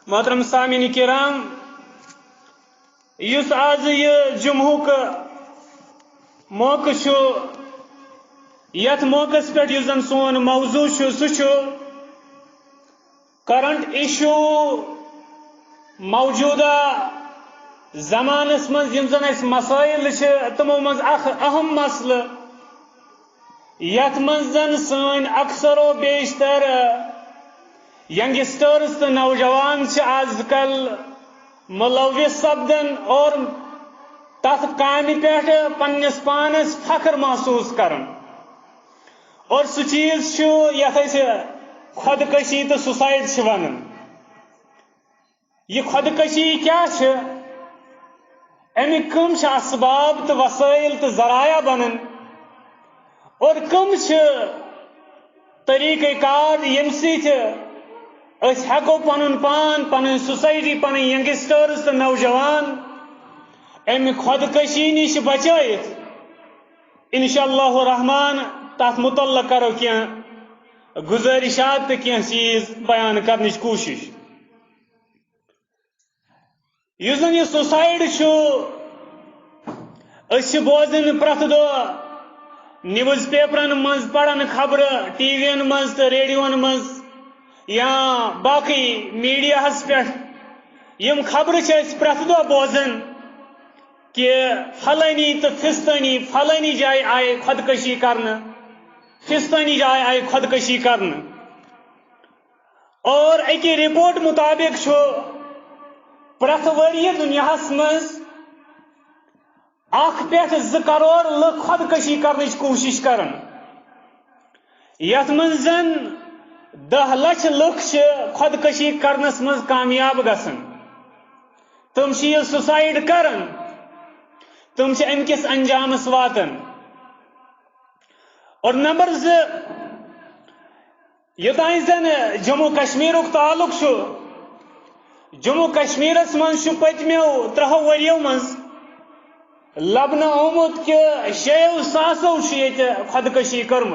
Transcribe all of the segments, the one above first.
محترم سامعین کرام یس آز یہ جمعک موقع یت موقع پہ زن سون موضوع سہ کرنٹ ایشو موجودہ زمانس مز یم زن اس مسائل تمو مز اہم مسئلہ یت مز زن سن اکثر و بیشتر ینگسٹرز تو نوجوان آج کل ملوث سپدن اور تس کامہ پہ پنس پانس فخر محسوس کرن اور سہ چیز یت خودکشی تو سوسائڈ ونان یہ خودکشی کیا امیک کم اسباب تو وسائل تو ذرائع بنان اور کم طریقہ کار یم ہیکو پن پان پن سوسائٹی پن ینگسٹرز تو نوجوان امہ خودکشی نش بچائت انشاء اللہ الرحمن تر متعلق کرو کی گزارشات تو کی چیز بیان کرنچ کوشش اس زن یہ سوسائڈ بوزن پریت دہ نیوز پیپرن مز پڑھن خبر ٹی وی مز تو ریڈیون مز یا باقی میڈیا پہ یم خبر پریت دہ بوزن کہ فلانی تو فستانی فلانی جائے آئے خودکشی کرنا فستانی جائے آئے خودکشی کرنا اور اکی رپورٹ مطابق پریت وری دنیا مز 1 پٮ۪ٹھ 2 کروڑ لُکھ خودکشی کرنچ کوشش کرن یت من زن 10 لچھ لُکھ خودکشی کرنس مز کامیاب گژھان تم یہ سوسائڈ کرن تم امکس انجامس واتن اور نمبر 2 یوتان زن جموں کشمیر تعلق جموں کشمیرس مز پتمو 3 وریو مز لبنہ آمت کہ 6 ساسو یہ خودکشی کرم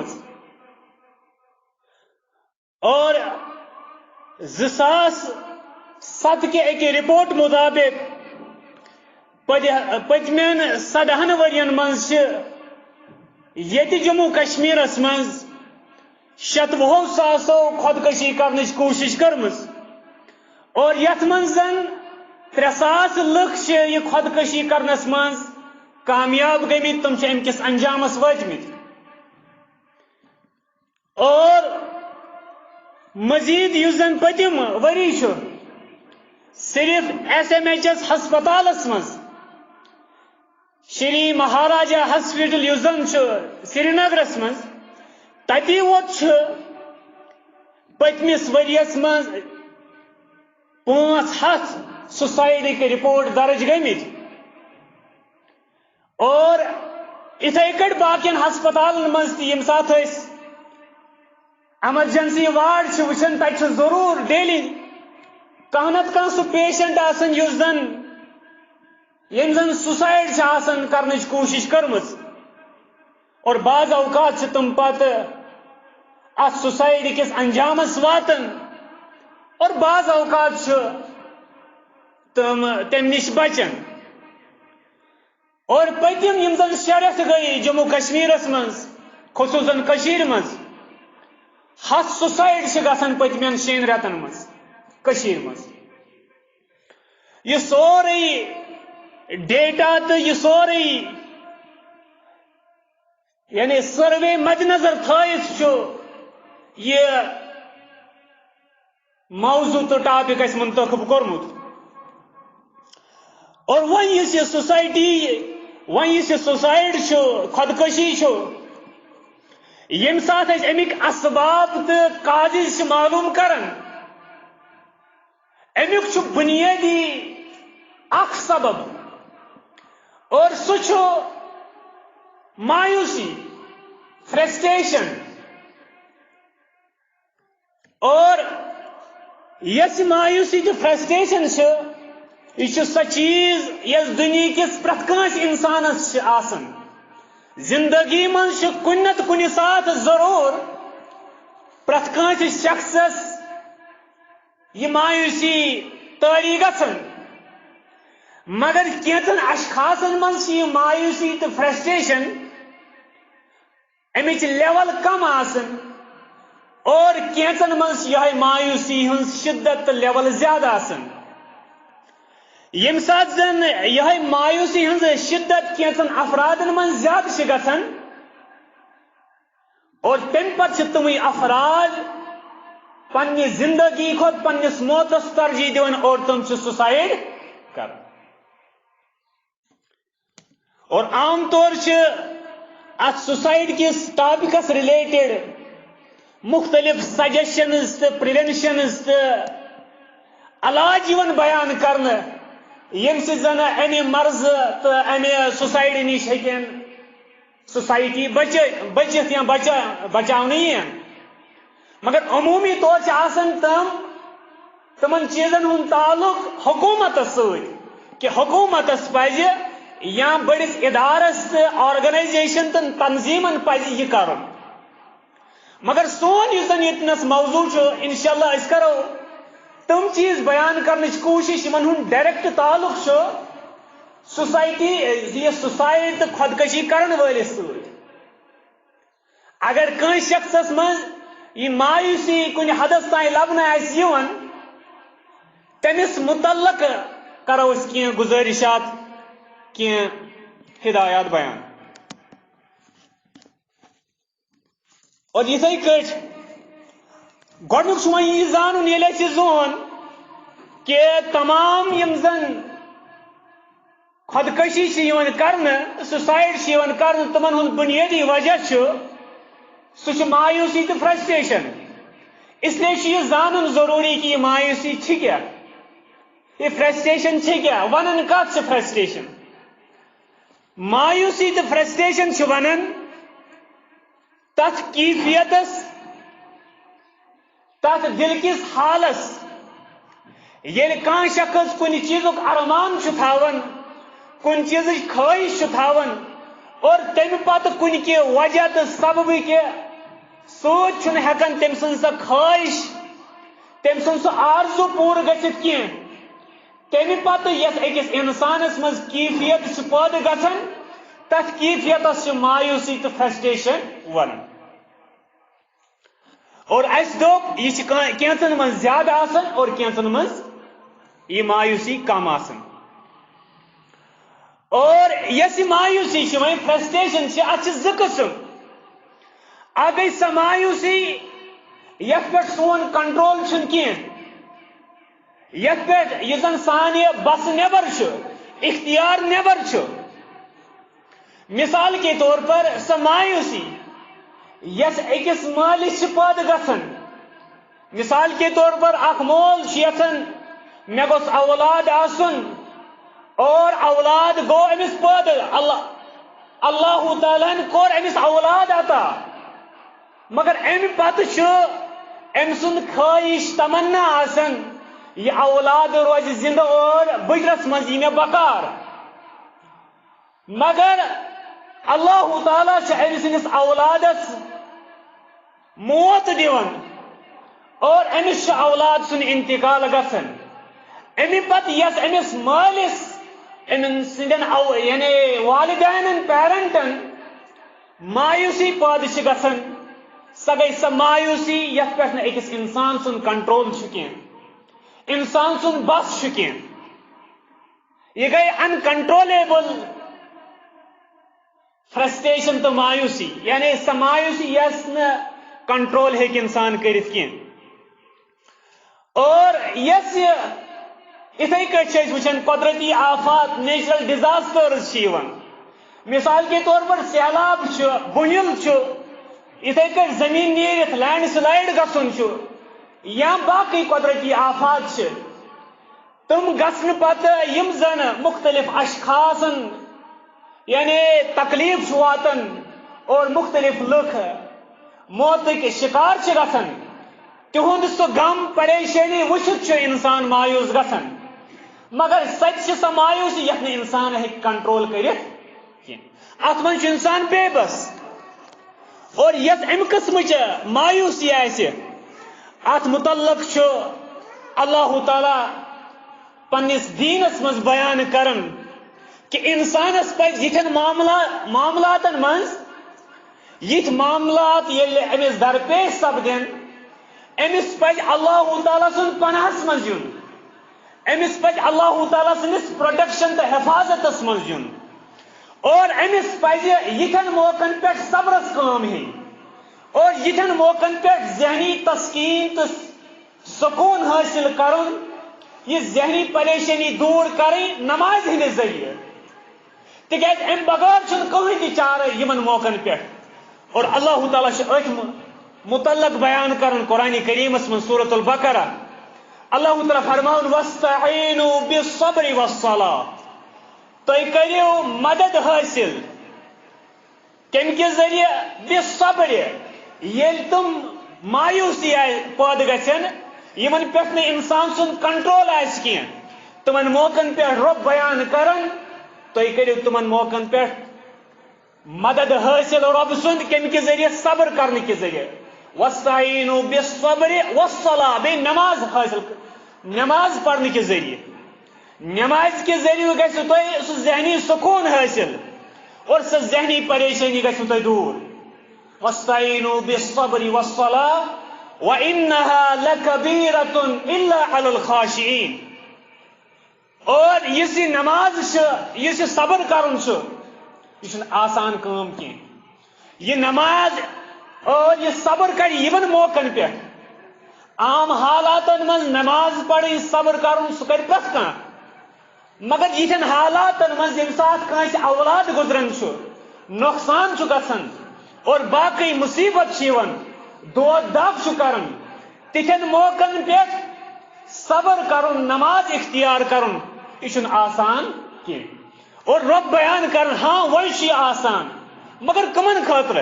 اور 2007 کے ایک رپورٹ مطابق پتمین 17 ورین مز یت جموں کشمیرس مز 120 ساسو خودکشی کرنچ کوشش کرم اور یت من زن 3,000 لُکھ یہ خودکشی کرنس مز کامیاب گمت تم امکس انجامس واتمت اور مزید اس زن پتم وری صرف SMHS ہسپتالس مز شری مہاراجا ہاسپٹل اس زن سری نگرس مز تتی ووت پتمس وریس مز 500 سوسائڈ رپورٹ درج گمت اور اتھے کٹ باقی ہسپتالن مز یم سات ایمرجنسی وارڈ وچان تک ضرور ڈیلی کھانا نتہ کھانا سہ پیشنٹ آسان اس زن یم زن سوسائڈ آسان کرنچ کوشش کرم اور بعض اوقات تم پتہ ات سوسائڈ کس انجامس واتن اور بعض اوقات تم نش بچن اور پتم یم زن 6 رٮ۪تھ گئی جموں کشمیرس مز خصوصاً کشیر مز 7 سوسائڈ گژھان پتمین 6 رٮ۪تن مز کشیر مز یہ سورے ڈیٹا تو یہ سورے یعنی سروے مد نظر تھائت یہ موضوع تو ٹاپک اس منتخب کورمت اور ون یہ سوسائٹی ون یہ سوسائڈ خودکشی یم سات امیک اسباب تو کاجز معلوم کرن امیک بنیادی اخ سبب اور سہ مایوسی فرسٹریشن اور یس مایوسی تو فرسٹریشن یہ سہ چیز یس دنیا کس پرت کانس انسانس آسان زندگی من کن نت کن سات ضرور پرت کانس شخصس یہ مایوسی تاری گژھن مگر کینژن اشخاصن من یہ مایوسی تو فرسٹریشن امچ لیول کم آسن اور کینژن من یہ مایوسی ہن شدت تو لیول زیادہ آسن یم سات زن یہ مایوسی ہن شدت کینژن افرادن من زیادہ گژھن اور تم پتہ تم افراد پنہ زندگی کھت پنس موتس ترجیح دون اور تم سوسائڈ کر اور عام طور ات سوسائڈ کس ٹاپکس ریلیٹڈ مختلف سجیشنز تو پریونشنز تو علاج بیان کرنے یم سی زن امہ مرض تو امہ سوسائڈ نش ہکن سوسائٹی بچت یا بچاؤنی مگر عمومی طور آسان تمن چیزن ہند تعلق حکومت ست کہ حکومت پز یا بڑس ادارس آرگنائزیشن تو تنظیمن پز یہ کر مگر سون اس یتنس موضوع انشاءاللہ اس کرو تم چیز بیان کرنچ کوشش ان ہند ڈائریکٹ تعلق سوسائٹی یہ سوسائڈ تو خودکشی کرن ولس ست اگر کن شخصس من یہ مایوسی کن حدس تین لبنہ تمس متعلق کرو کی گزارشات کی ہدایات بیان اور اتھے کٹ گۄڈنیُک چھُ وۄنۍ یہِ زانُن ییٚلہِ اَسہِ زون کہ تمام یم زن خودکشی چھِ یِوان کرنہٕ سوسایڈ چھِ یِوان کرنہٕ تمن ہُنٛد بُنیٲدی وجہ چھُ سُہ چھُ مایوسی تہٕ فرسٹریشن اس لیے چھُ یہِ زانُن ضروٗری کہ یہِ مایوسی چھِ کیٛاہ یہ فرسٹریشن چھِ کیٛاہ ونان کتھ چھِ فرسٹریشن مایوسی تو فرسٹریشن ونان تت کیفیتس تت دل کس حالس یل کان شخص کن چیزک ارمان تھاون کن چیز خواہش تھاون اور تم پتہ کن کی وجہ تو سبب کہ سوچ چھن ہیکن تم سن سا خواہش تم سن سا آرزو پور گژھت کی تمہ پتہ یس اکس انسانس مز کیفیت پید گھن تت کیفیتس مایوسی تو فرسٹریشن ونان اور اس دوپ یہ کینچن من زیادہ آسان اور کینچن من یہ مایوسی کم آسان اور یس مایوسی وی فرسٹریشن ات زٕ قسم اکھ گئی سا مایوسی یت پہ سون کنٹرول کی یت پہ یہ زن سانہ بس نیبر اختیار نیبر مثال کے طور پر سا مایوسی یس اکس مالس پید گھن مثال کے طور پر اخ مول یژھان مے گوٚژھ اولاد آسن اور اولاد گو امس پید اللہ تعالیٰ کور امس اولاد عطا مگر امہ پتہ ام سند خواہش تمنا آسن یہ اولاد روز زندہ اور بجرس مز یہ بکار مگر اللہ تعالیٰ ام سندس اولادس موت دیون اور امس اولاد سن انتقال گھن امہ پتہ یس امس مالس سندین یعنی والدین پیرنٹن مایوسی پید گھن سا گئی سا مایوسی یت پہ اکس انسان سن کنٹرول کی انسان سن بس کی یہ گئی ان کنٹرولیبل فرسٹریشن تو مایوسی یعنی سا مایوسی یس کنٹرول ہیکہ انسان کرت کی اور یس اتھے کٹ وچان قدرتی آفات نیچرل ڈیزاسٹرز مثال کے طور پر سیلاب بنل اتھے کٹ زمین نیرت لینڈ سلائڈ گھن یا باقی قدرتی آفات تم گھن پتہ یم زن مختلف اشخاصن یعنی تکلیف واتن اور مختلف لکھ موت کے شکار گھن تہد سہ غم پریشانی وچھت انسان مایوس گھن مگر سچ سا مایوسی یت انسان ہیکہ کنٹرول کرت ات من انسان بے بس اور یس ام قسم مایوسی ات متعلق اللہ تعالی پنس دینس مز بیان کرن کہ انسانس پز یتھن معاملاتن مز یت معاملات یل امس درپیش سپدن امس پز اللہ تعالیٰ سن پناہس مز یون امس پز اللہ تعالیٰ سندس پروٹیکشن تو حفاظتس مز یون اور امس پز یتھن موقعن پہ صبرس کام ہین اور یتھن موقعن پہ ذہنی تسکین تو سکون حاصل کرن یہ ذہنی پریشانی دور کریں نماز ہند ذریعے تکیاز ام بغیر چھن کہیں تہ چارہ یمن موقعن پہ اور اللہ تعالیٰ ات متعلق بیان کرن قرآن کریمس من سورۃ البقرہ اللہ تعالیٰ فرماؤن واستعینوا بالصبر والصلاة تُہۍ کٔرِو مدد حاصل کم کے ذریعے بالصبر یل تم مایوسی پید گھن یمن پہ انسان سن کنٹرول آس کی تمن موقعن پہ رب بیان کرن تُہۍ کٔرِو تمن موقعن پہ مدد حاصل رب سند کم کے ذریعے صبر کرنے کے ذریعے واستعینوا بالصبر والصلاة بے نماز حاصل نماز پڑھنے کے ذریعے نماز کے ذریعے گژھِ تۄہہِ سُہ ذہنی سکون حاصل اور سُہ ذہنی پریشانی گژھِ تۄہہِ دور واستعینوا بالصبر والصلاة وإنها لكبيرة إلا على الخاشعين اور یس یہ نماز یہ صبر کرن یہ آسان کام کی یہ نماز اور یہ صبر کر یمن موقعن پہ عام حالاتن من نماز پڑھی صبر کرن سہ کر پرت کان مگر یتھن حالاتن من یم سات کانس اولاد گزرن نقصان گژھان اور باقی مصیبت دود دب کرن تتھن موقعن پہ صبر کرن نماز اختیار کرن یہ آسان کی اور رب بیان کرن ہاں وہ آسان مگر کمن خاطر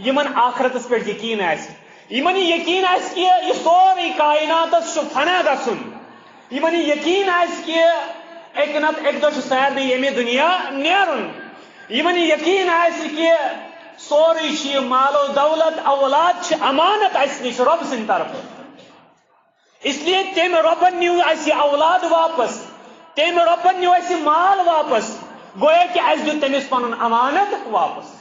یمن آخرتس پہ یقین یمن یقین کہ یہ سوری کائنات فنا گھن یمن یقین کہ ایک نت ایک دہ سارے یمہ دنیا نیرن یمن یقین کہ سوری مال و دولت اولاد امانت اس نش رب سند طرف اس لیے تم ربن نیو اس اولاد واپس تم ربن نیو اس مال واپس گویا کہ اس دیت تمس پن امانت واپس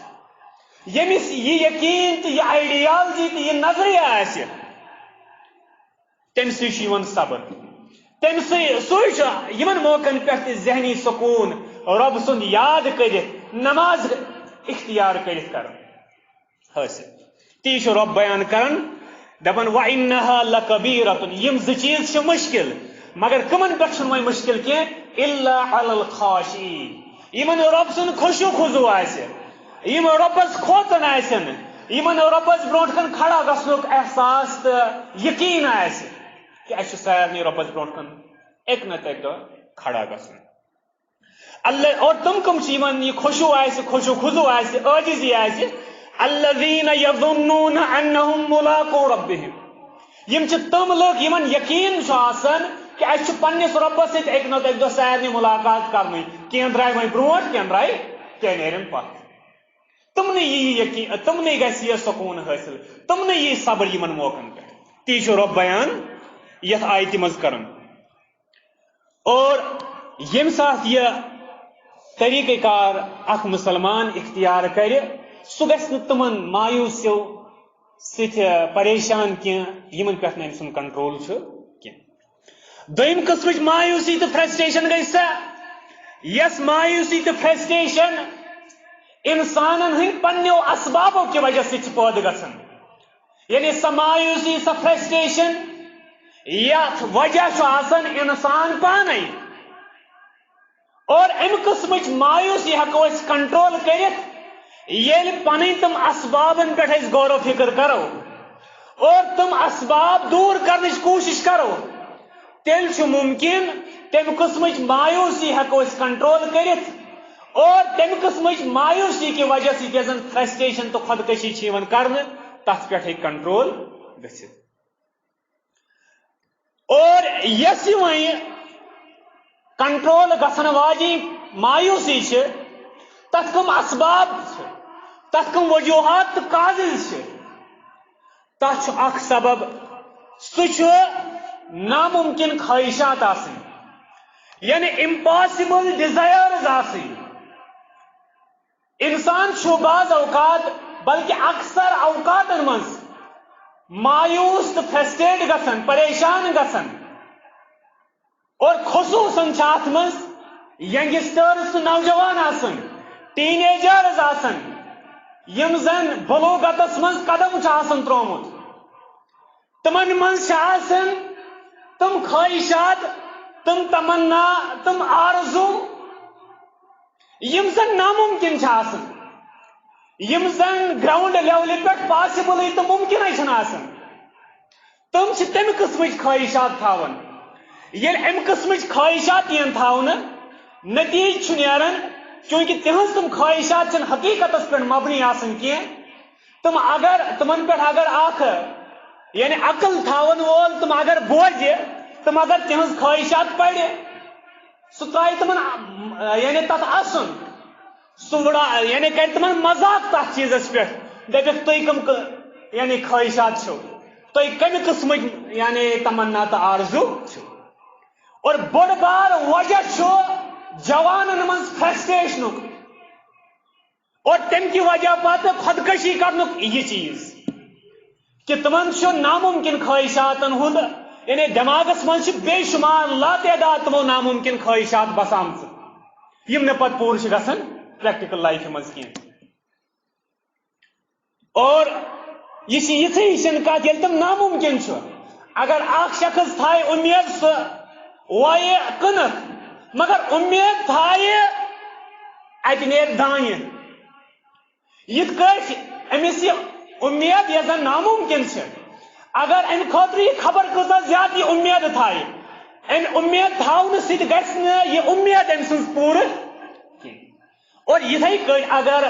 یمس یہ یقین تو یہ آئیڈیالوجی تو یہ نظریہ آسہ تم سی صبر تم سی موقعن پہ ذہنی سکون رب سند یاد کرت نماز اختیار کرت کر حاصل تی رب بیان کرن دپن وَإِنَّهَا لَكَبِيرَةٌ یم زٕ چیز چھ مشکل مگر کمن پہ وۄنۍ مشکل کی إِلَّا عَلَى الْخَاشِعِينَ یمن رب سن خوشو خضوع آسہ یم ربس کھوژن آسن یمن ربس برونٹ کن کھڑا گژھنک احساس تو یقین آسہ کہ اس سارے ربس برونٹ کن ایک نت ایک دہ کھڑا گژھن اللہ اور تم کم یہ خوشو آسہ خوشو خضوع آسہ عاجزی آسہ الذین یظنون انہم ملاقو ربہم یم چھ تم لوگ یمن یقین چھ آسان کہ اس پنس ربس ست ایک نت ایک دہ سارے ملاقات کرنی کی درائے وۄنۍ برونٹ کی درائے کی نیرن پتہ تم نے یہ یقین تم نے گھس یہ سکون حاصل تم نے یہ صبر یمن موقعن پہ تی رب بیان یت آیت مز کرن اور یم سات یہ طریقہ کار اخ مسلمان اختیار کرے سہ گھس تمن مایوسیو ست پریشان کی یمن پہ ام سن کنٹرول کی دویم قسمچ مایوسی تو فرسٹریشن گئی سا یس مایوسی تو فرسٹریشن انسانن ہند پنو اسبابوں کی وجہ سے پید گھن یعنی سا مایوسی سا فرسٹریشن یت وجہ آسان انسان پانے اور ام قسمچ مایوسی ہکو اس کنٹرول کرت یل پن تم اسبابن پہ غور و فکر کرو اور تم اسباب دور کرنے کوشش کرو تیل ممکن تم قسمچ مایوسی ہکو اس کنٹرول کرت اور تم قسمچ مایوسی کی وجہ سے زن فرسٹریشن تو خودکشی کرنے تک پہ کنٹرول گھت اور یس کنٹرول گھن واجی مایوسی تک کم اسباب تک کم وجوہات تو کازز تک اخ سبب سہ ناممکن خواہشات آسن یعنی امپاسبل ڈیزائرز آسن انسان چھو بعض اوقات بلکہ اکثر اوقاتن مز مایوس تو فرسٹریٹ گژھان پریشان گژھان اور خصوصاً ات مز ینگسٹرز تو نوجوان آسن ٹین ایجرز آسن یم زن بلوغتس مز قدم آسن ترومت تمن مز آسن تم خواہشات تم تمنا تم آرزو یم زن ناممکن آسن یم زن گراؤنڈ لیول پہ پاسبل تو ممکن آسن تم تمہ قسم خواہشات تھاون یل ام قسم خواہشات ین تھاون نتیج نیران چونکہ تہذ تم خواہشات چن حقیقت پہ مبنی آسن کی تم اگر تمن پہ اگر اخ یعنی عقل تھاون وول تم اگر بوزِ تم اگر تہذ خواہشات پڑھ سہ ترائے تمن یعنی تت اصن سہ وڑا یعنی کر تمن مذاق تر چیزس پہ دپک تھی کم یعنی خواہشات چھو تھی کمہ قسم یعنی تمنا تو آرزو چھو اور بڑ بار وجہ چھو جوانن من فرسٹریشن اور تم کی وجہ پتہ خودکشی کرنک یہ چیز کہ تمن چھو ناممکن خواہشاتن ہند یعنی دماغس من بے شمار لا تعداد تمو ناممکن خواہشات بسام یم نے پتہ پور گھن پریکٹیکل لائف مز کی اور یہ ہشن کت یل تم ناممکن اگر اخ شخص تھائے امید سہ وائے کنک مگر امید تھائے ات نیر دانہ یت کٹ امس یہ امید یہ زن ناممکن اگر ام خاطر یہ خبر کۭژاہ زیادہ یہ امید تھائے ام امید تھاؤن ست گژھِ نہٕ یہ امید ام سٕنٛز پوٗرٕ کینٛہہ اور یِتھے کٔٹھۍ اگر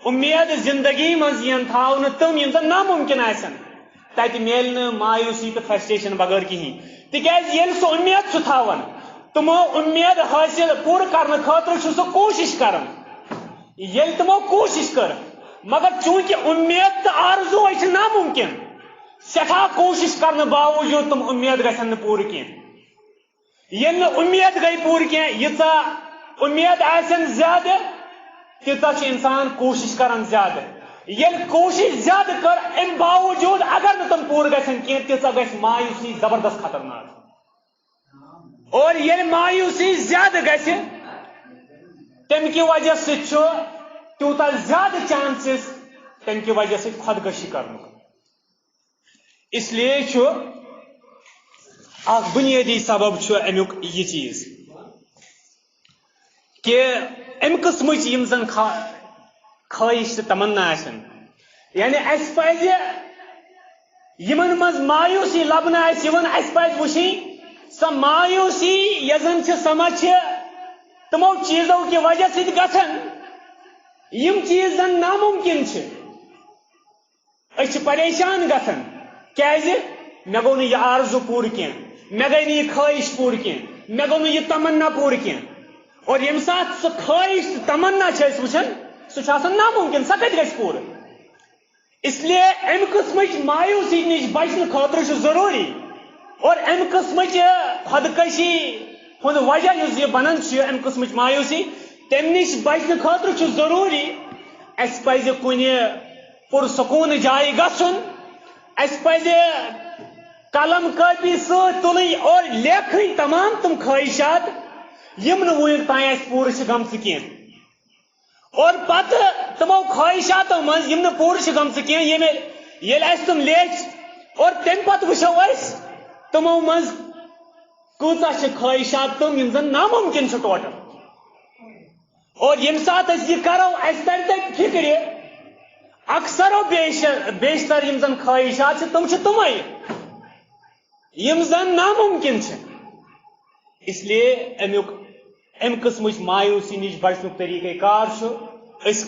امید زندگی مز ین تھاؤن تم یم زن ناممکن آسن تتہِ میلہِ نہٕ مایوسی تو فرسٹریشن بغٲر کہین تکیاز ییٚلہِ سُہ امید چھُ تھاوان تمو امید حٲصِل پوٗرٕ کرنہٕ خٲطرٕ چھُ سُہ کوٗشش کران ییٚلہِ تمو کوٗشش کٔر مگر چونکہ امید تو آرزو چھِ ناممکن سٹھا کوشش کرنے باوجود تم امید گھن پور کی یل امید گئی پور کی یژا امید آسن زیادہ تیتا انسان کوشش کران زیادہ یل کوشش زیادہ کر ام باوجود اگر نہ تم پور گھن کی تیتا گھ مایوسی زبردست خطرناک اور یل مایوسی زیادہ گھ تم کی وجہ سے تیوتا زیادہ چانسز تم کی وجہ سے خودکشی کرنے اس لیے بنیادی سبب امیک یہ چیز کہ ام قسم زن خواہش تمنا آسن یعنی اس پزِ یمن مز مایوسی لبنہ اس پزِ وچھن سا مایوسی یزن سمجھ تمو چیزوں کی وجہ سے گھن یم چیز زن ناممکن اس پریشان گھن کیازِ مے گو یہ آرزو پور کی مے گئی یہ خواہش پور کی مے گو یہ تمنا پور کی اور یم سات سہ خواہش تمنا وچھان سہ ناممکن سہ کت گژھِ پور اس لیے ام قسم مایوسی نش بچنے خاطر ضروری اور ام قسم خودکشی ہند وجہ یہ بنان ام قسم مایوسی تم نش بچنے خاطر ضروری اس پزِ کُنہِ پرسکون جائے گژھُن اس پزِ قلم کاپی ست تلن اور لیکھن تمام تم خواہشات یم ونیک تان اس پور گمژ کی اور پتہ تمو خواہشاتو مز یم پور گمژ کی یل اس تم لیچ اور تم پتہ وچھو اس تمو مز کۭژاہ خواہشات تم یم زن ناممکن ٹوٹل اور یم سات یہ کرو اس تر تک فکر اکثر و بیشتر یم زن خواہشات تم تمے یم زن ناممکن اس لیے ام قسم مایوسی نش بچن طریقہ کار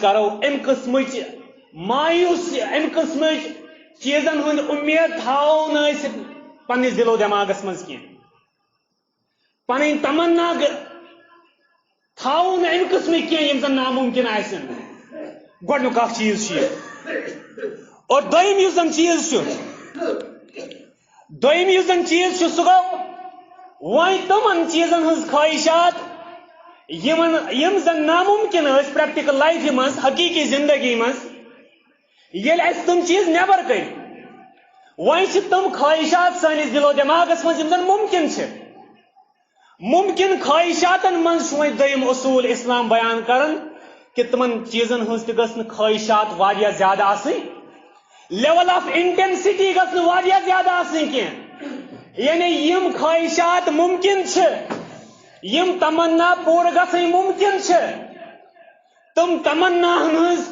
کرو ام قسم مایوسی ام قسم چیزن ہند امید تھاو پنس دل و دماغس مز کی پن تمنا تھاو ام قسم کی زن ناممکن آسن گۄڈنیُک اکھ چیز اور دوٚیِم یُس زن چیز دوٚیِم یُس زن چیز سُہ گوٚو وۄنۍ تِمن چیٖزن ہٕنٛز خواہشات یِم زن ناممکن ٲسۍ پریکٹیکل لایفہِ منٛز حقیٖقی زندگی منٛز ییٚلہِ اَسہِ تِم چیٖز نٮ۪بر کٔرۍ وۄنۍ چھِ تِم خواہشات سٲنِس دِلو دٮ۪ماغس منٛز یِم زن ممکن چھِ ممکن خواہشاتن منٛز چھُ وۄنۍ دوٚیِم اصوٗل اسلام بیان کران کہ تمن چیزن ہز تہ گژھن خواہشات واریاہ زیادہ آسٕنۍ لیول آف انٹینسٹی گژھن واریاہ زیادہ آسٕنۍ کینٛہہ یعنی یم خواہشات ممکن چھ یم تمنا پورٕ گژھٕنۍ ممکن چھ تم تمناہن ہز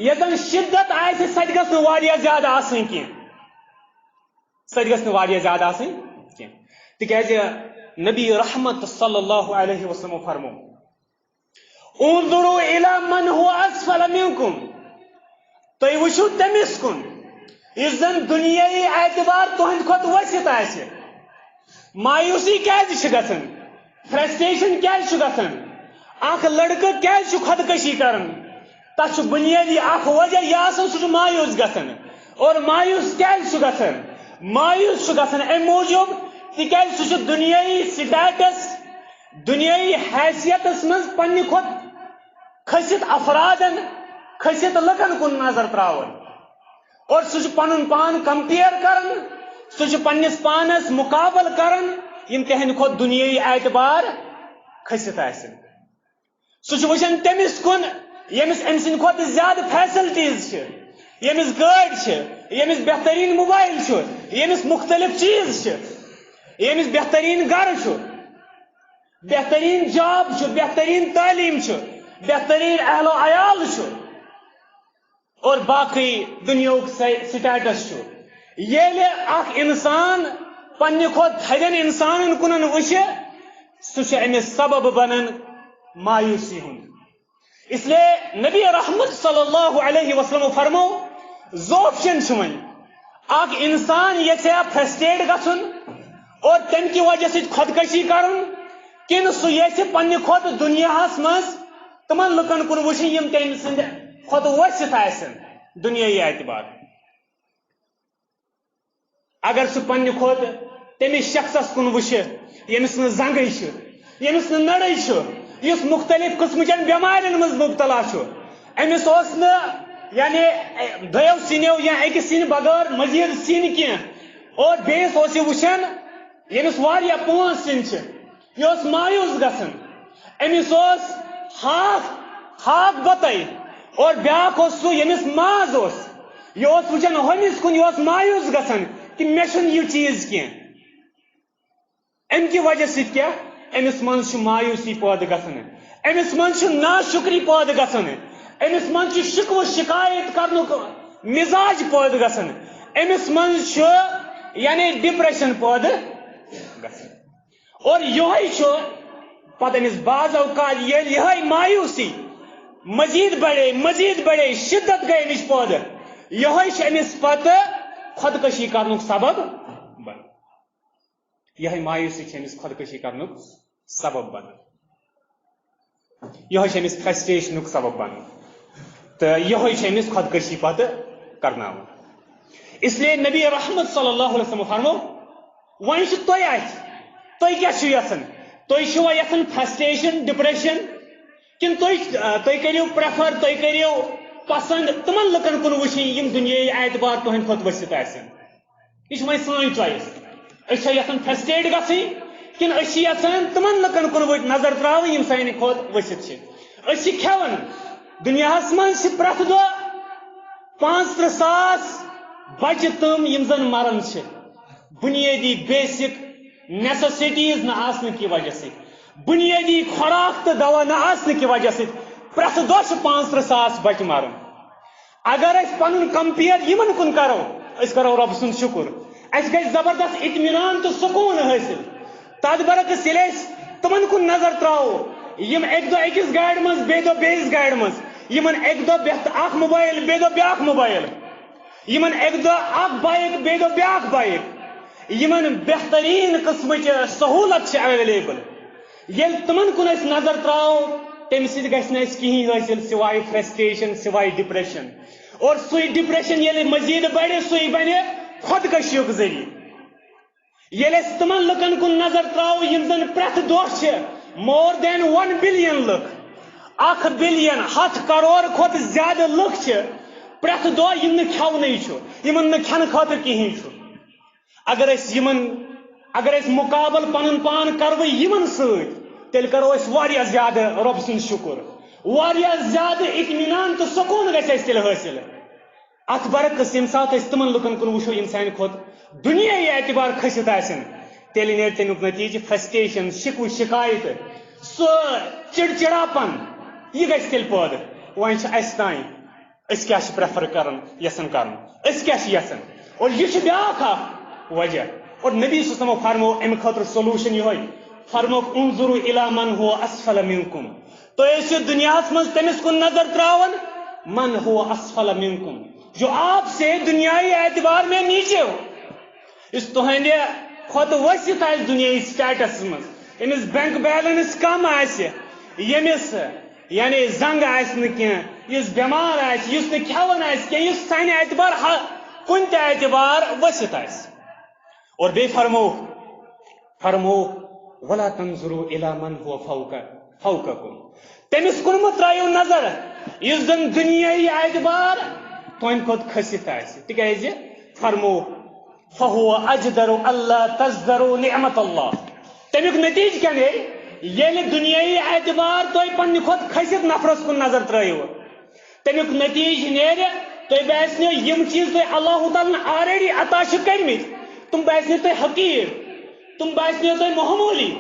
یتن شدت آسہِ سۄ تہِ گژھن واریاہ زیادہ آسٕنۍ کینٛہہ سۄ تہِ گژھن واریاہ زیادہ آسٕنۍ کینٛہہ تِکیازِ نبی رحمت صلی اللہ علیہ وسلم فرمو انظروا الى من هو اسفل منكم تُہۍ وٕچھِو تٔمِس کُن یُس زن دُنیٲیی اعتبار تُہنٛدِ کھۄتہٕ ؤسِتھ آسہِ مایوٗسی کیازِ چھِ گژھان فرسٹریشن کیازِ چھُ گژھان اکھ لڑکہٕ کیازِ چھُ خودکشی کران تتھ چھُ بُنیٲدی اکھ وجہ یہِ آسان سُہ چھُ مایوٗس گژھان اور مایوٗس کیازِ چھُ گژھان مایوٗس چھُ گژھان امہِ موٗجوٗب تِکیازِ سُہ چھُ دُنیٲیی سٹیٹس دُنیٲیی حیثیتس منٛز پننہِ کھۄتہٕ کھٔسِتھ افرادن کھٔسِتھ لُکن کُن نظر تراوان اور سُہ چھُ پنُن پان کمپیر کران سُہ چھُ پننِس پانس مقابل کران یِم تِہنٛدِ کھۄتہٕ دُنیٲیی اعتبار کھٔسِتھ آسن سُہ چھُ وٕچھان تٔمِس کُن ییٚمِس أمۍ سٕنٛدِ کھۄتہٕ زیادٕ فیسلٹیٖز چھِ ییٚمِس گٲڑۍ چھِ ییٚمِس بہتریٖن موبایل چھُ ییٚمِس مختلف چیٖز چھِ ییٚمِس بہتریٖن گرٕ چھُ بہتریٖن جاب چھُ بہتریٖن تعلیٖم چھُ بہتریٖن اہل و عیال چھُ اور باقٕے دُنیہُک سٹیٹس چھُ ییٚلہِ اکھ انسان پننہِ کھۄتہٕ تھدٮ۪ن انسانن کُنن وٕچھِ سُہ چھُ أمِس سبب بنان مایوٗسی ہُنٛد اس لیے نبی رحمت صلی اللہ علیہ وسلم فرمو زٕ آپشن چھِ وۄنۍ اکھ انسان یژھِ فرسٹریٹ گژھُن اور تمہِ کہِ وجہ سۭتۍ خودکشی کرُن کِنہٕ سُہ یژھِ پننہِ کھۄتہٕ دُنیاہس منٛز تمن لُکن کُن وٕچھِنۍ یِم تٔمۍ سٕنٛدِ کھۄتہٕ ؤسِتھ آسن دُنیٲیی اعتبار اگر سُہ پننہِ کھۄتہٕ تٔمِس شخصس کُن وٕچھِ ییٚمِس نہٕ زنگٕے چھِ ییٚمِس نہٕ نرٕے چھُ یُس مختلف قٕسمٕچن بٮ۪مارٮ۪ن منٛز مُبتلا چھُ أمِس اوس نہٕ یعنی دۄیو سِنیو یا أکِس سِنہِ بغٲر مزیٖد سِنۍ کینٛہہ اور بیٚیِس اوس یہِ وٕچھان ییٚمِس واریاہ پانٛژھ سِنۍ چھِ یہِ اوس مایوٗس گژھان أمِس اوس ہاکھ بتَے اور بیٛاکھ اوس سُہ ییٚمِس ماز اوس یہِ اوس وٕچھان ہُمِس کُن یہِ اوس مایوٗس گژھان کہ مےٚ چھُنہٕ یہِ چیٖز کینٛہہ امہِ کہِ وجہ سۭتۍ کیٛاہ أمِس منٛز چھُ مایوٗسی پٲدٕ گژھان أمِس منٛز چھُ ناشُکری پٲدٕ گژھان أمِس منٛز چھُ شِکوٕ شِکایت کرنُک مِزاج پٲدٕ گژھان أمِس منٛز چھُ یعنی ڈپریشن پٲدٕ گژھان اور یِہوے چھُ پتہٕ أمِس بعض اوقات ییٚلہِ یِہوے مایوٗسی مزیٖد بڑے شدت گٔے أمِس پٲدٕ یِہوے چھُ أمِس پتہٕ خودکشی کرنُک سبب بنان یِہوے مایوٗسی چھِ أمِس خودکشی کرنُک سبب بنان یِہوے چھِ أمِس فرسٹریشنُک سبب بنان تہٕ یِہوے چھِ أمِس خودکشی پتہٕ کرناوان اس لیے نبی رحمت صلی اللہ علیہ وسلم فرمو وۄنۍ چھُ تۄہہِ اَتھِ تُہۍ کیٛاہ چھِو یژھان تُہۍ چھِوا یژھان فرسٹریشن ڈپریشن کِنہٕ تُہۍ کٔرِو پریفر تُہۍ کٔرِو پسند تمن لُکن کُن وٕچھِنۍ یِم دُنیٲیی اعتبار تُہنٛدِ کھۄتہٕ ؤسِتھ آسن یہِ چھِ وۄنۍ سٲنۍ چویس أسۍ چھا یژھان فرسٹریٹ گژھٕنۍ کِنہٕ أسۍ چھِ یژھان تمن لُکن کُن نظر تراوٕنۍ یِم سانہِ کھۄتہٕ ؤسِتھ چھِ أسۍ چھِ کھٮ۪وان دُنیاہس منٛز چھِ پرٛٮ۪تھ دۄہ 35,000 بچہِ تِم یِم زن مران چھِ بُنیٲدی بیسک نیسیسٹیٖز نہٕ آسنہٕ کہِ وجہ سۭتۍ بُنیٲدی خوراک تہٕ دوا نہٕ آسنہٕ کہِ وجہ سۭتۍ پرٛٮ۪تھ دۄہ چھِ 35,000 بچہِ مران اگر أسۍ پنُن کمپیر یِمن کُن کرو أسۍ کرو رۄبہٕ سُنٛد شُکر اَسہِ گژھِ زبردست اطمینان تہٕ سکوٗن حٲصِل تتھ برعکس ییٚلہِ أسۍ تِمن کُن نظر تراوو یِم اَکہِ دۄہ أکِس گاڑِ منٛز بیٚیہِ دۄہ بیٚیِس گاڑِ منٛز یِمن اَکہِ دۄہ اکھ موبایل بیٚیہِ دۄہ بیٛاکھ موبایل یِمن اَکہِ دۄہ اکھ بایک بیٚیہِ دۄہ بیٛاکھ بایک یِمن بہتریٖن قٕسمٕچ سہوٗلت چھِ ایویلیبل ییٚلہِ تِمن کُن أسۍ نظر تراوو تمہِ سۭتۍ گژھِ نہٕ اَسہِ کِہیٖنۍ حٲصِل سِوایے فرسٹریشن سِوایے ڈپریشن اور سُے ڈپریشن ییٚلہِ مزیٖد بڑِ سُے بنہِ خودکشیُک ذٔریعہٕ یل اس تمن لکن کن نظر تراو یم زن پرت دہ مور دین 1 بلین لک 1 بلین 100 کروڑ کھت زیادہ لک پرت دہ یم کھونے یمن کھن خاطر کہین اگر اس مقابل پن پان کرو یمن ست تیل کرو اس واریاہ زیادہ رب سن شکر واریاہ زیادہ اطمینان تو سکون گژھِ تیل حاصل ات برعکس یم سات تمن لکن کن وچھو یم سانہ کھت دنیائی اعتبار کھست آسن تیل نیر تمیک نتیجہ فرسٹریشن شکو شکایت سو چڑچڑاپن یہ گژھِ تیل پٲدٕ وۄنۍ چھُ اَسہِ تانۍ أسۍ کیٛاہ چھِ پریفر کران یژھان کرُن أسۍ کیٛاہ چھِ یژھان اور یہ چھُ بیٛاکھ اکھ وجہ اور نبی صلی اللہ علیہ وسلم فرمو امہِ خٲطرٕ سولوشن یِہوٚے فرموکھ انظروا الی من هو اسفل منکم تُہۍ ٲسِو دُنیاہس منٛز تٔمِس کُن نظر تراوان من هو اسفل منکم جو آپ سے دنیائی اعتبار میں نیچے ہو اس تہندِ کھۄتہٕ ؤسِتھ آسہِ دُنیائی سٹیٹس منٛز أمِس بینک بیلنس کم آسہِ ییٚمِس یعنی زنگ آسہِ نہٕ کینٛہہ یُس بٮ۪مار آسہِ یُس نہٕ کھٮ۪وان آسہِ کینٛہہ یُس سانہِ اعتبار کُنہِ تہِ اعتبار ؤسِتھ آسہِ اور بیٚیہِ فرمووُکھ ولا تنظروا الی من هو فوقکم تٔمِس کُن مہٕ ترٲیِو نظر یُس زن دُنیائی اعتبار تُہنٛدِ کھۄتہٕ کھٔسِتھ آسہِ تِکیٛازِ فرمووُکھ فہو اجدر اللہ تزدروا نعمت اللہ تمیک نتیجہ کیا نیرِ ییٚلہِ دُنیائی اعتبار تُہۍ پننہِ کھۄتہٕ کھٔسِتھ نفرس کُن نظر ترٲیِو تمیک نتیجہ نیرِ تُہۍ باسنو یم چیز تُہۍ اللہ تعالیٰ آلریڈی عطا چھِ کٔرمٕتۍ تم باسنو تُہۍ حقیٖر تم باسنو تُہۍ معموٗلی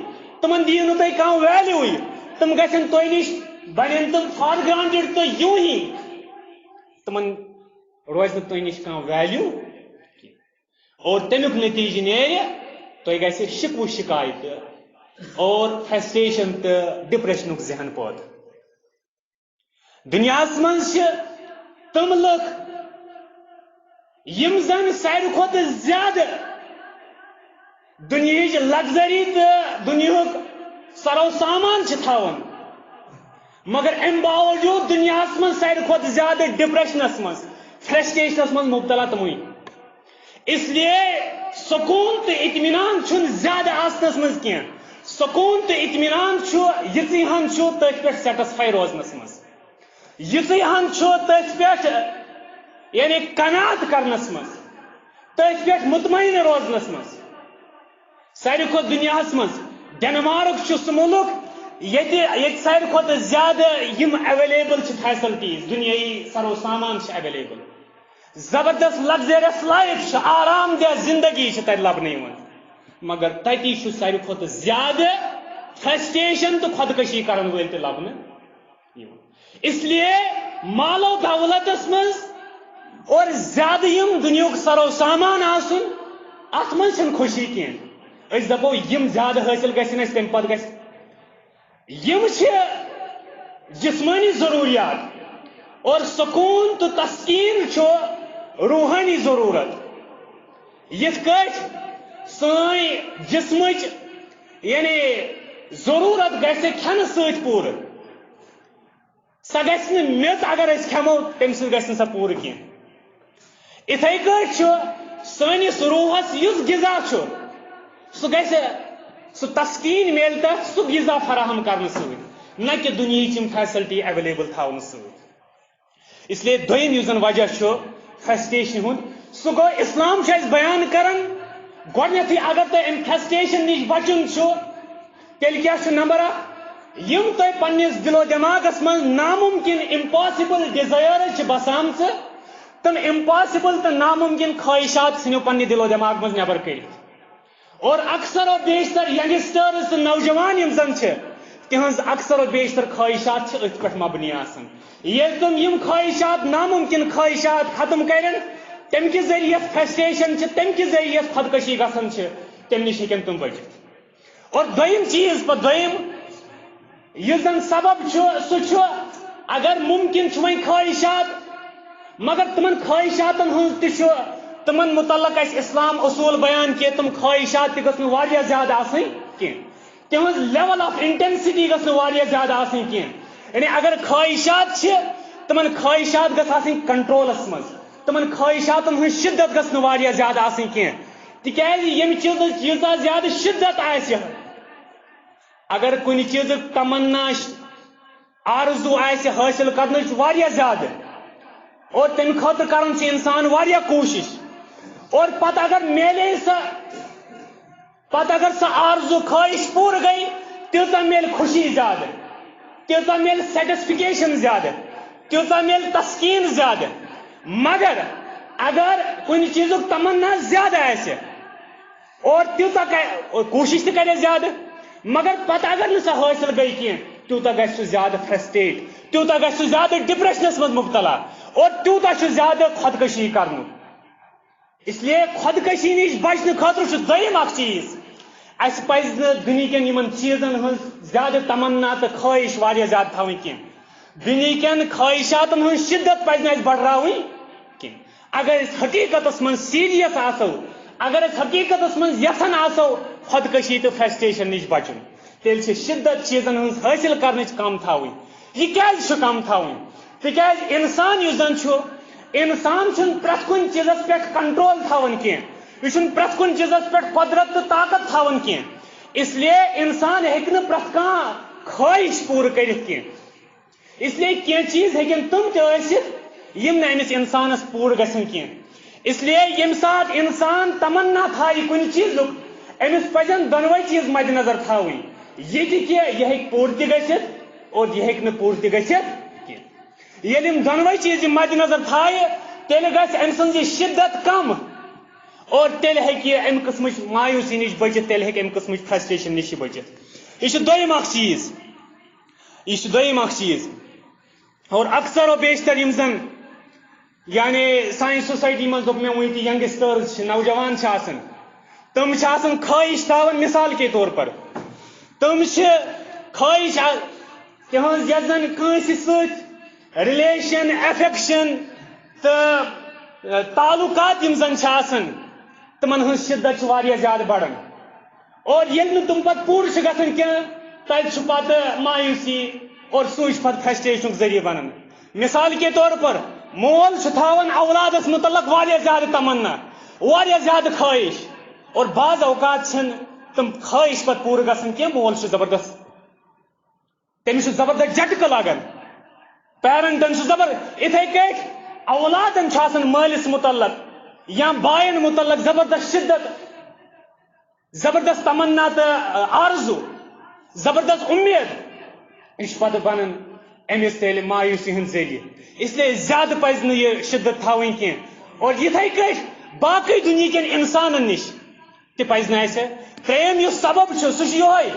تمن دِیو نہٕ تُہۍ کانٛہہ ویلیوٗے تم گژھن تۄہہِ نِش بنن تم فار گرانٹڈ تہٕ یوٗں ہی تمن روزِ نہٕ تۄہہِ نِش کانٛہہ ویلیوٗ اور تمیک نتیجہ نیرِ تۄہہِ گژھِ شکوٕ شکایت اور فرسٹریشن تہٕ ڈپریشنُک ذہن پٲدٕ دُنیاہس منٛز چھِ تم لُکھ یم زن ساروی کھۄتہٕ زیادٕ دُنیہٕچ لگزری تہٕ دُنیہُک سرو سامان چھِ تھاوان مگر امہِ باوجوٗد دُنیاہس منٛز ساروی کھۄتہٕ زیادٕ ڈپریشنس منٛز فرسٹریشنس منٛز مبتلا تموے اس لیے سکون تہٕ اطمینان چھُنہٕ زیادٕ آسنس منٛز کینٛہہ سکون تہٕ اطمینان چھُ یِژٕے ہن چھُ تٔتھۍ پٮ۪ٹھ سیٹسفائی روزنس منٛز یِژٕے ہن چھُ تٔتھۍ پٮ۪ٹھ یعنی قناعت کرنس منٛز تٔتھۍ پٮ۪ٹھ مطمئن روزنس منٛز ساروی کھۄتہٕ دُنیاہس منٛز ڈینمارک چھُ سُہ مُلک ییٚتہِ ساروی کھۄتہٕ زیادٕ یم ایویلیبل چھِ فیسلٹیز دُنیٲیی سرو سامان چھِ ایویلیبل زبردست لگزریس لائف آرام دہ زندگی تتہ لبنہ مگر تتی ساروی کھۄتہٕ زیادہ فرسٹریشن تو خودکشی کرن ول تہ لبنہ اس لیے مالو دولتس مز اور زیادہ یم دنیاک سرو سامان آسن ات من چھن خوشی کین اس دپو یم زیادہ حاصل گژھن اس تم پتہ گژھِ یم چھ جسمانی ضروریات اور سکون تو تسکین چھو روحانی ضرورت یت کٹ سٲنۍ جسمچ یعنی ضرورت گژھِ کھٮ۪نہٕ سۭتۍ پوٗرٕ سۄ گژھِ نہٕ میٚژ اگر أسۍ کھٮ۪مو تمہِ سۭتۍ گژھِ نہٕ سۄ پوٗرٕ کینٛہہ اِتھَے کٲٹھۍ چھُ سٲنِس روحس یُس غذا چھُ سُہ گژھِ سُہ تسکیٖن میلہِ تتھ سُہ غذا فراہم کرنہٕ سۭتۍ نہ کہ دُنیہٕچ یِم فیسلٹی ایویلیبل تھاونہٕ سۭتۍ اس لیے دوٚیِم یُس زن وجہ چھُ فرسٹریشن ہُنٛد سُہ گوٚو اسلام چھُ اَسہِ بیان کران گۄڈنیتھٕے اگر تۄہہِ امہِ فرسٹریشن نِش بچُن چھُ تیٚلہِ کیٛاہ چھُ نمبر اکھ یم تۄہہِ پننِس دِلو دٮ۪ماغس منٛز ناممکن امپاسبل ڈِزایرز چھِ بسامژٕ تِم امپاسبل تہٕ ناممکن خواہشات ژھٕنِو پننہِ دِلو دٮ۪ماغ منٛز نٮ۪بر کٔڑِتھ اور اکثر و بیشتر ینگسٹٲرٕز تہٕ نوجوان یم زن چھِ تہنٛز اکثر و بیشتر خواہشات چھِ أتھۍ پٮ۪ٹھ مبنی آسان ییٚلہِ تِم یم خواہشات ناممکن خواہشات ختم کرن تمہِ کہِ ذٔریعہٕ فرسٹریشن چھِ تمہِ کہِ ذٔریعہٕ خودکشی گژھان چھِ تمہِ نِش ہیٚکن تِم بٔچِتھ اور دوٚیِم چیٖز پتہٕ دوٚیِم یُس زن سبب چھُ سُہ چھُ اگر ممکن چھُ وۄنۍ خواہشات مگر تمن خواہشاتن ہٕنٛز تہِ چھُ تمن متعلق اسہِ اسلام اصوٗل بیان کہِ تم خواہشات تہِ گژھن واریاہ زیادٕ آسٕنۍ کینٛہہ تہنٛز لیول آف انٹینسٹی گژھِ نہٕ واریاہ زیادٕ آسٕنۍ کینٛہہ یعنی اگر خواہشات چھِ تمن خواہشات گژھِ آسٕنۍ کنٹرولس منٛز تمن خواہشاتن ہٕنٛز شدت گژھِ نہٕ واریاہ زیادٕ آسٕنۍ کینٛہہ تکیازِ یم چیزٕچ ییٖژاہ زیادٕ شدت آسہِ اگر کُنہِ چیٖزُک تمنا آرزو آسہِ حٲصِل کرنٕچ واریاہ زیادٕ اور تمہِ خٲطرٕ کران چھُ انسان واریاہ کوٗشش اور پتہٕ اگر سۄ آرزو خواہش پوٗرٕ گٔے تیٖژاہ میلہِ خوشی زیادٕ تیٖژاہ میلہِ سیٹسفکیشن زیادٕ تیٖژاہ میلہِ تسکیٖن زیادٕ مگر اگر کُنہِ چیٖزُک تمنا زیادٕ آسہِ اور تیٖژاہ کوٗشش تہِ کرِ زیادٕ مگر پتہٕ اگر نہٕ سۄ حٲصِل گٔے کینٛہہ تیوٗتاہ گژھِ سُہ زیادٕ فرسٹریٹ تیوٗتاہ گژھِ سُہ زیادٕ ڈپریشنس منٛز مبتلا اور تیوٗتاہ چھُ زیادٕ خودکشی کرنُک اس لیے خودکشی نِش بچنہٕ خٲطرٕ چھُ دوٚیِم اکھ چیٖز اَسہِ پزِ نہٕ دُنہِکٮ۪ن یِمن چیٖزن ہٕنٛز زیادٕ تمنا تہٕ خٲہِش واریاہ زیادٕ تھاوٕنۍ کینٛہہ دُنہِکٮ۪ن خٲہِشاتن ہٕنٛز شدت پزِ نہٕ اَسہِ بڑراوٕنۍ کینٛہہ اگر أسۍ حقیٖقتس منٛز سیٖریس آسو اگر أسۍ حقیٖقتس منٛز یژھان آسو خودکشی تہٕ فرسٹریشن نِش بچُن تیٚلہِ چھِ شدت چیٖزن ہٕنٛز حٲصِل کرنٕچ کم تھاوٕنۍ یہِ کیازِ چھُ کم تھاوٕنۍ تِکیازِ انسان یُس زن چھُ انسان چھُنہٕ پرٛٮ۪تھ کُنہِ چیٖزس پٮ۪ٹھ کنٹرول تھاوان کینٛہہ یہِ چھُنہٕ پرٛٮ۪تھ کُنہِ چیٖزس پٮ۪ٹھ قۄدرت تہٕ طاقت تھاوان کینٛہہ اس لیے انسان ہیٚکہِ نہٕ پرٛٮ۪تھ کانٛہہ خٲہِش پوٗرٕ کٔرِتھ کینٛہہ اس لیے کینٛہہ چیٖز ہیٚکن تِم تہِ ٲسِتھ یِم نہٕ أمِس انسانس پوٗرٕ گژھن کینٛہہ اس لیے ییٚمہِ ساتہٕ انسان تمنا تھایہِ کُنہِ چیٖزُک أمِس پزن دۄنوے چیٖز مدِ نظر تھاوٕنۍ یہِ تہِ کہِ یہِ ہیٚکہِ پوٗرٕ تہِ گٔژھِتھ اور یہِ ہیٚکہِ نہٕ پوٗرٕ تہِ گٔژھِتھ کینٛہہ ییٚلہِ یِم دۄنوے چیٖز یہِ مدِ نظر تھایہِ تیٚلہِ گژھِ أمۍ سٕنٛز یہِ شدت کم اور تیٚلہِ ہیٚکہِ یہِ امہِ قٕسمٕچ مایوٗسی نِش بٔچِتھ تیٚلہِ ہیٚکہِ امہِ قٕسمٕچ فرسٹریشن نِش بٔچِتھ یہِ چھُ دوٚیِم اکھ چیٖز اور اکثر و بیشتر یِم زن یعنی سانہِ سوسایٹی منٛز دوٚپ مےٚ وٕنۍ تہِ ینگسٹٲرٕز چھِ نوجوان چھِ آسان تِم چھِ آسان خٲہِش تھاوان مثال کے طور پر تِم چھِ خٲہِش تِہنٛز یۄس زن کٲنٛسہِ سۭتۍ رِلیشن ایفیکشن تہٕ تعلقات یِم زن چھِ آسان تِمن ہٕنٛز شدت چھِ واریاہ زیادٕ بڑان اور ییٚلہِ نہٕ تِم پتہٕ پوٗرٕ چھِ گژھان کینٛہہ تتہِ چھُ پتہٕ مایوٗسی اور سُے چھُ پتہٕ فرسٹریشنُک ذٔریعہٕ بنان مثال کے طور پر مول چھُ تھاوان اولادس متعلق واریاہ زیادٕ تمنا واریاہ زیادٕ خٲہِش اور بعض اوقات چھنہٕ تِم خٲہِش پتہٕ پوٗرٕ گژھان کینٛہہ مول چھُ زبردست تٔمِس چھُ زبردست جھٹکہٕ لگان پیرنٹن چھُ اِتھے کٲٹھۍ اولادن چھُ آسان مٲلِس متعلق یا باین متعلق زبردست شدت زبردست تمنا تہٕ آرزو زبردست اُمید یہِ چھُ پتہٕ بنان أمِس تیٚلہِ مایوٗسی ہُنٛد ذٔریعہٕ اس لیے زیادٕ پزِ نہٕ یہِ شدت تھاوٕنۍ کینٛہہ اور یِتھے کٲٹھۍ باقٕے دُنہِکٮ۪ن انسانن نِش تہِ پزِ نہٕ اَسہِ ترٛیٚیِم یُس سبب چھُ سُہ چھُ یِہوے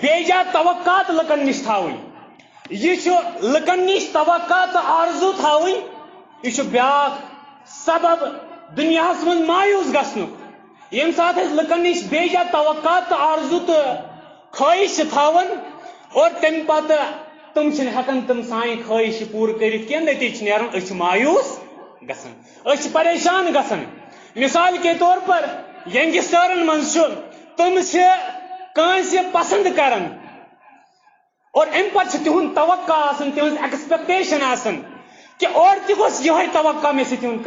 بے جا توقعات لُکن نِش تھاوٕنۍ یہِ چھُ لُکن نِش توقع تہٕ آرزوٗ تھاوٕنۍ یہِ چھُ بیاکھ سبب دُنیاہس منٛز مایوٗس گژھنُک ییٚمہِ ساتہٕ أسۍ لُکن نِش بے جا توقعات تہٕ آرزوٗ تہٕ خٲہِش چھِ تھاوان اور تمہِ پتہٕ تِم چھِنہٕ ہٮ۪کان تِم سانہِ خٲہِشہِ پوٗرٕ کٔرِتھ کینٛہہ نتیٖجہٕ چھُ نیران أسۍ چھِ مایوٗس گژھان أسۍ چھِ پریشان گژھان مثال کے طور پر ینگسٹٲرن منٛز چھُ تِم چھِ کٲنٛسہِ پسنٛد کران اور امہِ پتہٕ چھُ تِہُنٛد توقع آسان تِہنٛز ایکسپیکٹیشن آسان کہ اور تہِ گوٚژھ یِہوے توقع مےٚ سۭتۍ یُن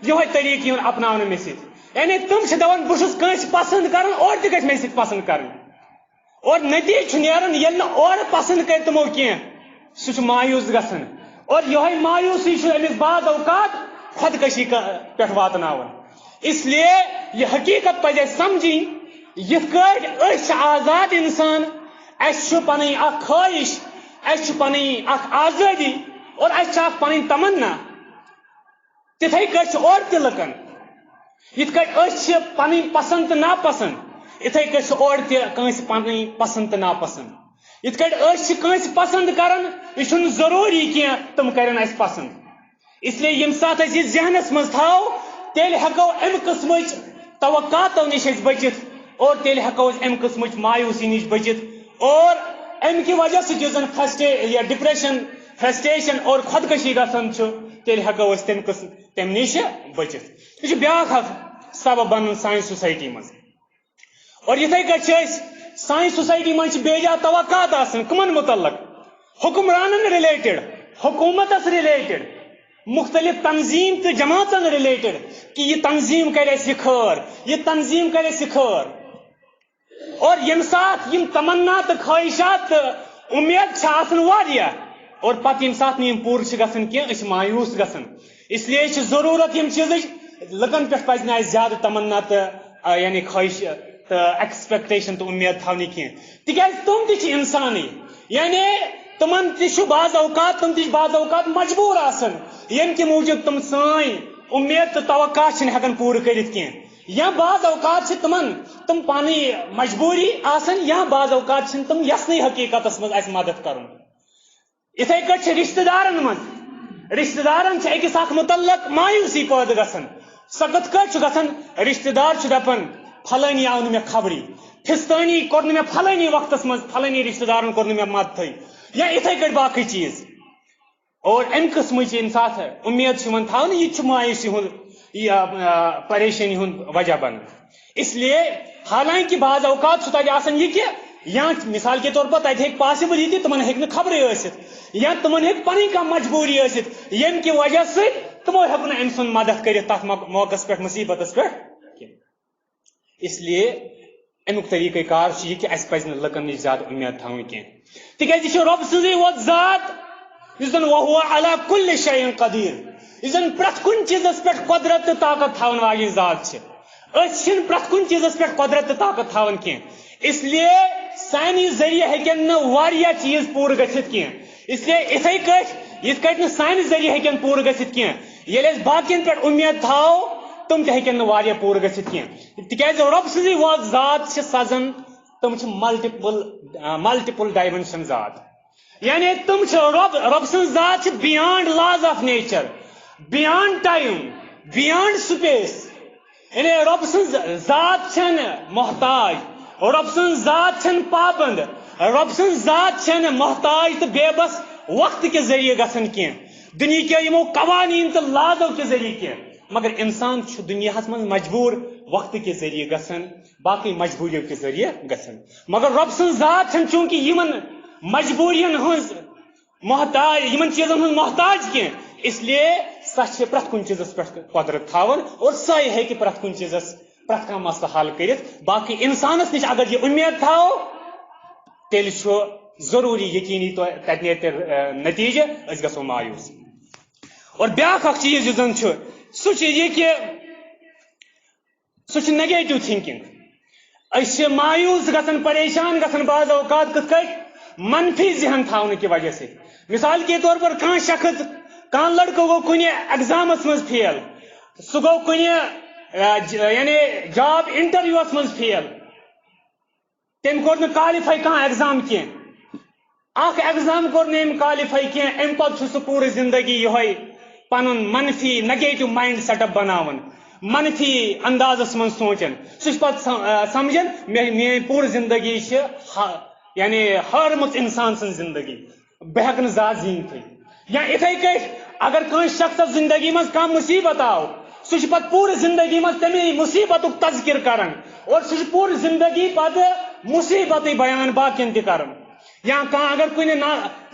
یِہوے طریٖقہٕ یُن اپناونہٕ مےٚ سۭتۍ یعنی تِم چھِ دپان بہٕ چھُس کٲنٛسہِ پسنٛد کران اور تہِ گژھِ مےٚ سۭتۍ پسنٛد کرٕنۍ اور نتیٖجہٕ چھُ نیران ییٚلہِ نہٕ اورٕ پسنٛد کرِ تِمو کینٛہہ سُہ چھُ مایوٗس گژھان اور یِہوے مایوٗسی چھُ أمِس بعض اوقات خودکشی پٮ۪ٹھ واتناوان اس لیے یہِ حقیٖقت پزِ اَسہِ سمجھٕنۍ یِتھ کٲٹھۍ أسۍ چھِ آزاد انسان اَسہِ چھُ پنٕنۍ اکھ خٲہِش اَسہِ چھُ پنٕنۍ اکھ آزٲدی اور اَسہِ چھِ اکھ پنٕنۍ تمنا تِتھے کٲٹھۍ چھُ اورٕ تہِ لُکن یِتھ کٲٹھۍ أسۍ چھِ پنٕنۍ پسنٛد تہٕ ناپسنٛد اِتھے کٲٹھۍ چھُ اورٕ تہِ کٲنٛسہِ پنٕنۍ پسنٛد تہٕ ناپسنٛد یِتھ کٲٹھۍ أسۍ چھِ کٲنٛسہِ پسنٛد کران یہِ چھُنہٕ ضروٗری کینٛہہ تِم کرن اَسہِ پسنٛد اس لیے ییٚمہِ ساتہٕ أسۍ یہِ ذہنس منٛز تھاوو تیٚلہِ ہٮ۪کو امہِ قٕسمٕچ توقعاتو نِش أسۍ بٔچِتھ اور تیٚلہِ ہٮ۪کو أسۍ امہِ قٕسمٕچ مایوٗسی نِش بٔچِتھ اور امہِ کہِ وجہ سۭتۍ یُس زن ڈپریشن فرسٹریشن اور خودکشی گژھان چھُ تیٚلہِ ہٮ۪کو أسۍ تمہِ نِش بٔچِتھ یہِ چھُ بیاکھ اکھ سبب بنان سانہِ سوسایٹی منٛز اور یِتھے کٲٹھۍ چھِ أسۍ سانہِ سوسایٹی منٛز چھِ بے جا توقعات آسان کٕمن متعلق حکمرانن رِلیٹڈ حکوٗمتس رِلیٹڈ مختلف تنظیم تو جماعتن ریلیٹڈ کہ یہ تنظیم کرے خیر، یہ تنظیم کرے خیر، اور یم سات یم تمنا تو خواہشات امید آسان واریاہ اور پتہ یم سات یم پور گژھن کی اس مایوس گژھن. اس لیے ضرورت یم چیز لکن پہ پزِ نہٕ زیادہ تمنا تو یعنی خواہش تو ایکسپیکٹیشن تو امید تھونی کی تکیاز تم تہ انسانی، یعنی تمن تہ بعض اوقات تم تہ بعض اوقات مجبور آسن یم کہ موجود تم سٲنۍ امید تو توقع ہیکن پور کرت کی، یا بعض اوقات تم پانی مجبوری آسن، یا بعض اوقات تم یسنی حقیقت مز اس مدد کرن. اتھے کٹ رشتہ دارن من رشتہ دارن اکس اخ متعلق مایوسی پید گژھان. سہ کت کٹ گژھان رشتہ دار دپان پھلانی آو نہ خبری، پھستانی کور نہ پھلانی وقتس مز پھلانی رشتہ دارن کور نہ مدد، یا اتھے کٹ باقی چیز. اور ام قسم یم سات امید تھو یہ مایوسی ہند پریشانی ہند وجہ بن. اس لیے حالانکہ بعض اوقات تک آسان یہ کہ یا مثال کے طور پر تک ہیک پاسبل یہ تمہن ہیک نہ خبریں ٲسِتھ، یا تمہن ہیک پنٕنۍ کانٛہہ مجبوری ٲسِتھ یم کہ وجہ سے تمو ہیکو نہٕ أمۍ سُنٛد مدد کٔرِتھ تتھ موقعس پٮ۪ٹھ مصیبتس پٮ۪ٹھ. اس لیے امیُک طریقہ کار یہ کہ اَسہِ پزِ نہٕ لُکن نِش زیادٕ امید تھاوٕنۍ کینٛہہ، تِکیازِ یہِ چھُ رۄب سٕنٛزٕے یوت ذات یُس زن وهو علی کُلِّ شیء قدیر، یُس زن پرٛٮ۪تھ کُنہِ چیٖزس پٮ۪ٹھ قۄدرت تہٕ طاقت تھاون واجیٚنۍ ذات چھِ. أسۍ چھِنہٕ پرٛٮ۪تھ کُنہِ چیٖزس پٮ۪ٹھ قۄدرت تہٕ طاقت تھاون کینٛہہ، اس لیے سانہِ ذریعہ ہیٚکن نہٕ واریاہ چیٖز پوٗرٕ گٔژھِتھ کینٛہہ. اس لیے اِتھے کٲٹھۍ یِتھ کٲٹھۍ نہٕ سانہِ ذریعہ ہیٚکن پوٗرٕ گٔژھِتھ کینٛہہ، ییٚلہِ أسۍ باقین پٮ۪ٹھ اُمید تھاوو تم تہِ ہیٚکن نہٕ واریاہ پوٗرٕ گٔژھِتھ کینٛہہ. تِکیازِ رۄب سٕنٛزٕے وٲژ ذات چھِ سزن تم چھِ ملٹِپل ڈایمینشن ذات، یعنی تم چھِ رۄب سٕنٛز ذات چھِ beyond laws of nature, beyond time, beyond space. یعنی رۄب سٕنٛز ذات چھنہٕ محتاج، رۄب سٕنٛز ذات چھنہٕ پابند، رۄب سٕنٛز ذات چھنہٕ محتاج تہٕ بے بس وقت کے ذریعہ گژھان کینٛہہ، دُنیا کے یمو قوانین تہٕ لازو کے ذریعہ کینٛہہ. مگر انسان چھُ دُنیاہس منٛز مجبوٗر وقت کے ذریعہ گژھان، باقی مجبوریو کے ذریعہ گژھان. مگر رۄب سٕنٛز ذات چھنہٕ چوٗنٛکہِ یِمن مجبوریَن ہٕنٛز محتاج، یمن چیٖزن ہٕنٛز محتاج کینٛہہ، اس لیے سۄ چھِ پرٛٮ۪تھ کُنہِ چیٖزس پٮ۪ٹھ قۄدرت تھاوان اور سۄے ہیٚکہِ پرٛٮ۪تھ کُنہِ چیٖزس پرٛٮ۪تھ کانٛہہ مسلہٕ حل کٔرِتھ. باقی انسانس نِش اگر یہِ اُمید تھاوو تیٚلہِ چھُ ضروٗری یقیٖنی تتہِ نیرِ تیٚلہِ نتیٖجہٕ، أسۍ گژھو مایوٗس. اور بیاکھ اکھ چیٖز یُس زن چھُ سُہ چھُ یہِ کہ سُہ چھُ نیگیٹو تھنکنگ. أسۍ چھِ مایوٗس گژھان، پریشان گژھان بعض اوقات کِتھ کٲٹھۍ منفی ذہن تھاونہٕ کہِ وجہ سۭتۍ. مثال کے طور پر کانٛہہ شخص، کانٛہہ لڑکہٕ گوٚو کُنہِ ایگزامس منٛز فیل، سُہ گوٚو کُنہِ یعنی جاب انٹرویوس منٛز فیل، تٔمۍ کوٚر نہٕ کالِفاے کانٛہہ ایگزام کینٛہہ، اکھ ایگزام کوٚر نہٕ أمۍ کالِفاے کینٛہہ، امہِ پتہٕ چھُ سُہ پوٗرٕ زندگی یِہوے پنُن منفی نیگیٹو مایِنڈ سیٹ اپ بناوان، منفی اندازس منٛز سونچان. سُہ چھُ پتہٕ سمجھان میٲنۍ پوٗرٕ زندگی چھِ یعنی ہٲرمٕژ انسان سٕنٛز زندگی، بہٕ ہیٚکہٕ نہٕ زیادٕ زیٖنِتھٕے. یا اِتھے کٲٹھۍ اگر کٲنٛسہِ شخصس زندگی منٛز کانٛہہ مُصیبت آو، سُہ چھُ پتہٕ پوٗرٕ زندگی منٛز تمے مُصیبتُک تذکر کران اور سُہ چھُ پوٗرٕ زندگی پتہٕ مُصیبتٕے بیان باقین تہِ کران. یا کانٛہہ اگر کُنہِ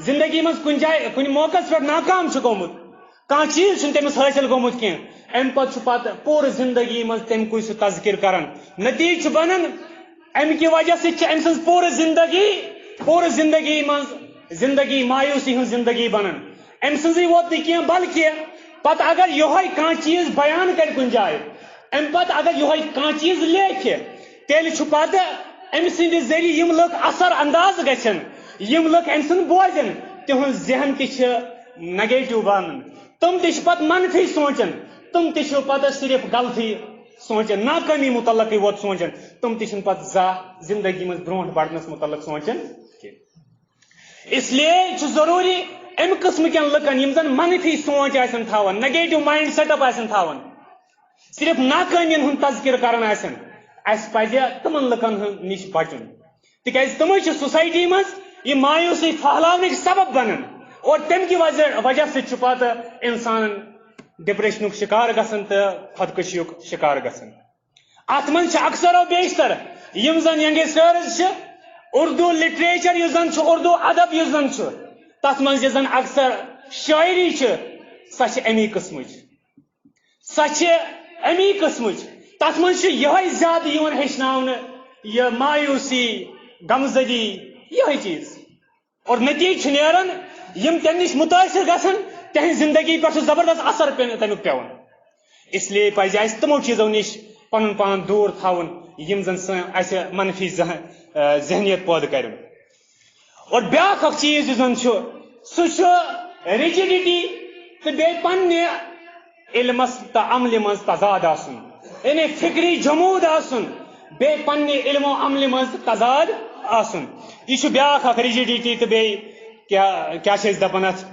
زندگی منٛز کُنہِ جایہِ کُنہِ موقعس پٮ۪ٹھ ناکام چھُ گوٚمُت، کانٛہہ چیٖز چھُنہٕ تٔمِس حٲصِل گوٚمُت کینٛہہ، امہِ پتہٕ چھُ پتہٕ پوٗرٕ زندگی منٛز تمہِ کُے سُہ تذکر کران. نتیٖجہٕ چھُ بنان امہِ کہِ وجہ سۭتۍ چھِ أمۍ سٕنٛز پوٗرٕ زندگی منٛز زندگی مایوٗسی ہٕنٛز زندگی بنان. أمۍ سٕنٛزٕے یوت نہٕ کینٛہہ بلکہِ پتہٕ اگر یِہوے کانٛہہ چیٖز بیان کرِ کُنہِ جایہِ، امہِ پتہٕ اگر یِہوے کانٛہہ چیٖز لیکھِ، تیٚلہِ چھُ پتہٕ أمۍ سٕنٛدِ ذٔریعہٕ یِم لُکھ اثر انداز گژھن، یِم لُکھ أمۍ سُنٛد بوزن، تِہُنٛد ذہن تہِ چھِ نیگیٹو بنان، تم تہِ چھِ پتہٕ منفی سونچان، تم تہِ چھِ پتہٕ صرف غلطی سونچان، ناکٲمی متعلقٕے یوت سونچان، تم تہِ چھِنہٕ پتہٕ زانٛہہ زندگی منٛز برونٛٹھ بڑنس متعلق سونچان کینٛہہ. اس لیے چھُ ضروٗری امہِ قٕسمہٕ کٮ۪ن لُکن یِم زن منفی سونچ آسن تھاوان، نیگیٹو مایِنڈ سیٹ اپ آسن تھاوان، صرف ناکٲمین ہُنٛد تذکر کران آسن، اَسہِ پزِ تِمن لُکن نِش بچُن. تِکیازِ تِمے چھِ سوسایٹی منٛز یہِ مایوٗسی پھہلاونٕکۍ سبب بنان اور تمہِ کہِ وجہ سۭتۍ چھُ پتہٕ انسان ڈپریشنُک شکار گژھان تہٕ خودکشیُک شکار گژھان. اتھ منٛز چھِ اکثر و بیشتر یِم زن ینگسٹٲرٕز چھِ، اردو لٹریچر یُس زن چھُ، اردو ادب یُس زن چھُ، تتھ منٛز یُس زن اکثر شٲعری چھِ، سچ امی قسمچ سچ امی قسمچ تس من یہ زیادہ ہیچن یہ مایوسی غمزدی یہ چیز اور نتیجہ نیران یم تم نش متاثر گھن تہذ زندگی پہ زبردست اثر تمیک پیون اس لیے پزِ اسہِ تمو چیزو نش پن پان دور تھاون یم زن اس منفی ذہنیت پٲدٕ کرن اور بیاکھ اکھ چیز یُس زن سہ رجڈٹی تو بیٚیہِ پننہِ علمس تو عملہِ منٛز تضاد آسن یعنی فکری جمود آسن بیٚیہِ پننہِ علم و عملہِ منٛز تضاد آسن یہ چھُ بیاکھ اکھ رجڈٹی تو بیٚیہِ کیا چھِ أسۍ دپان اتھ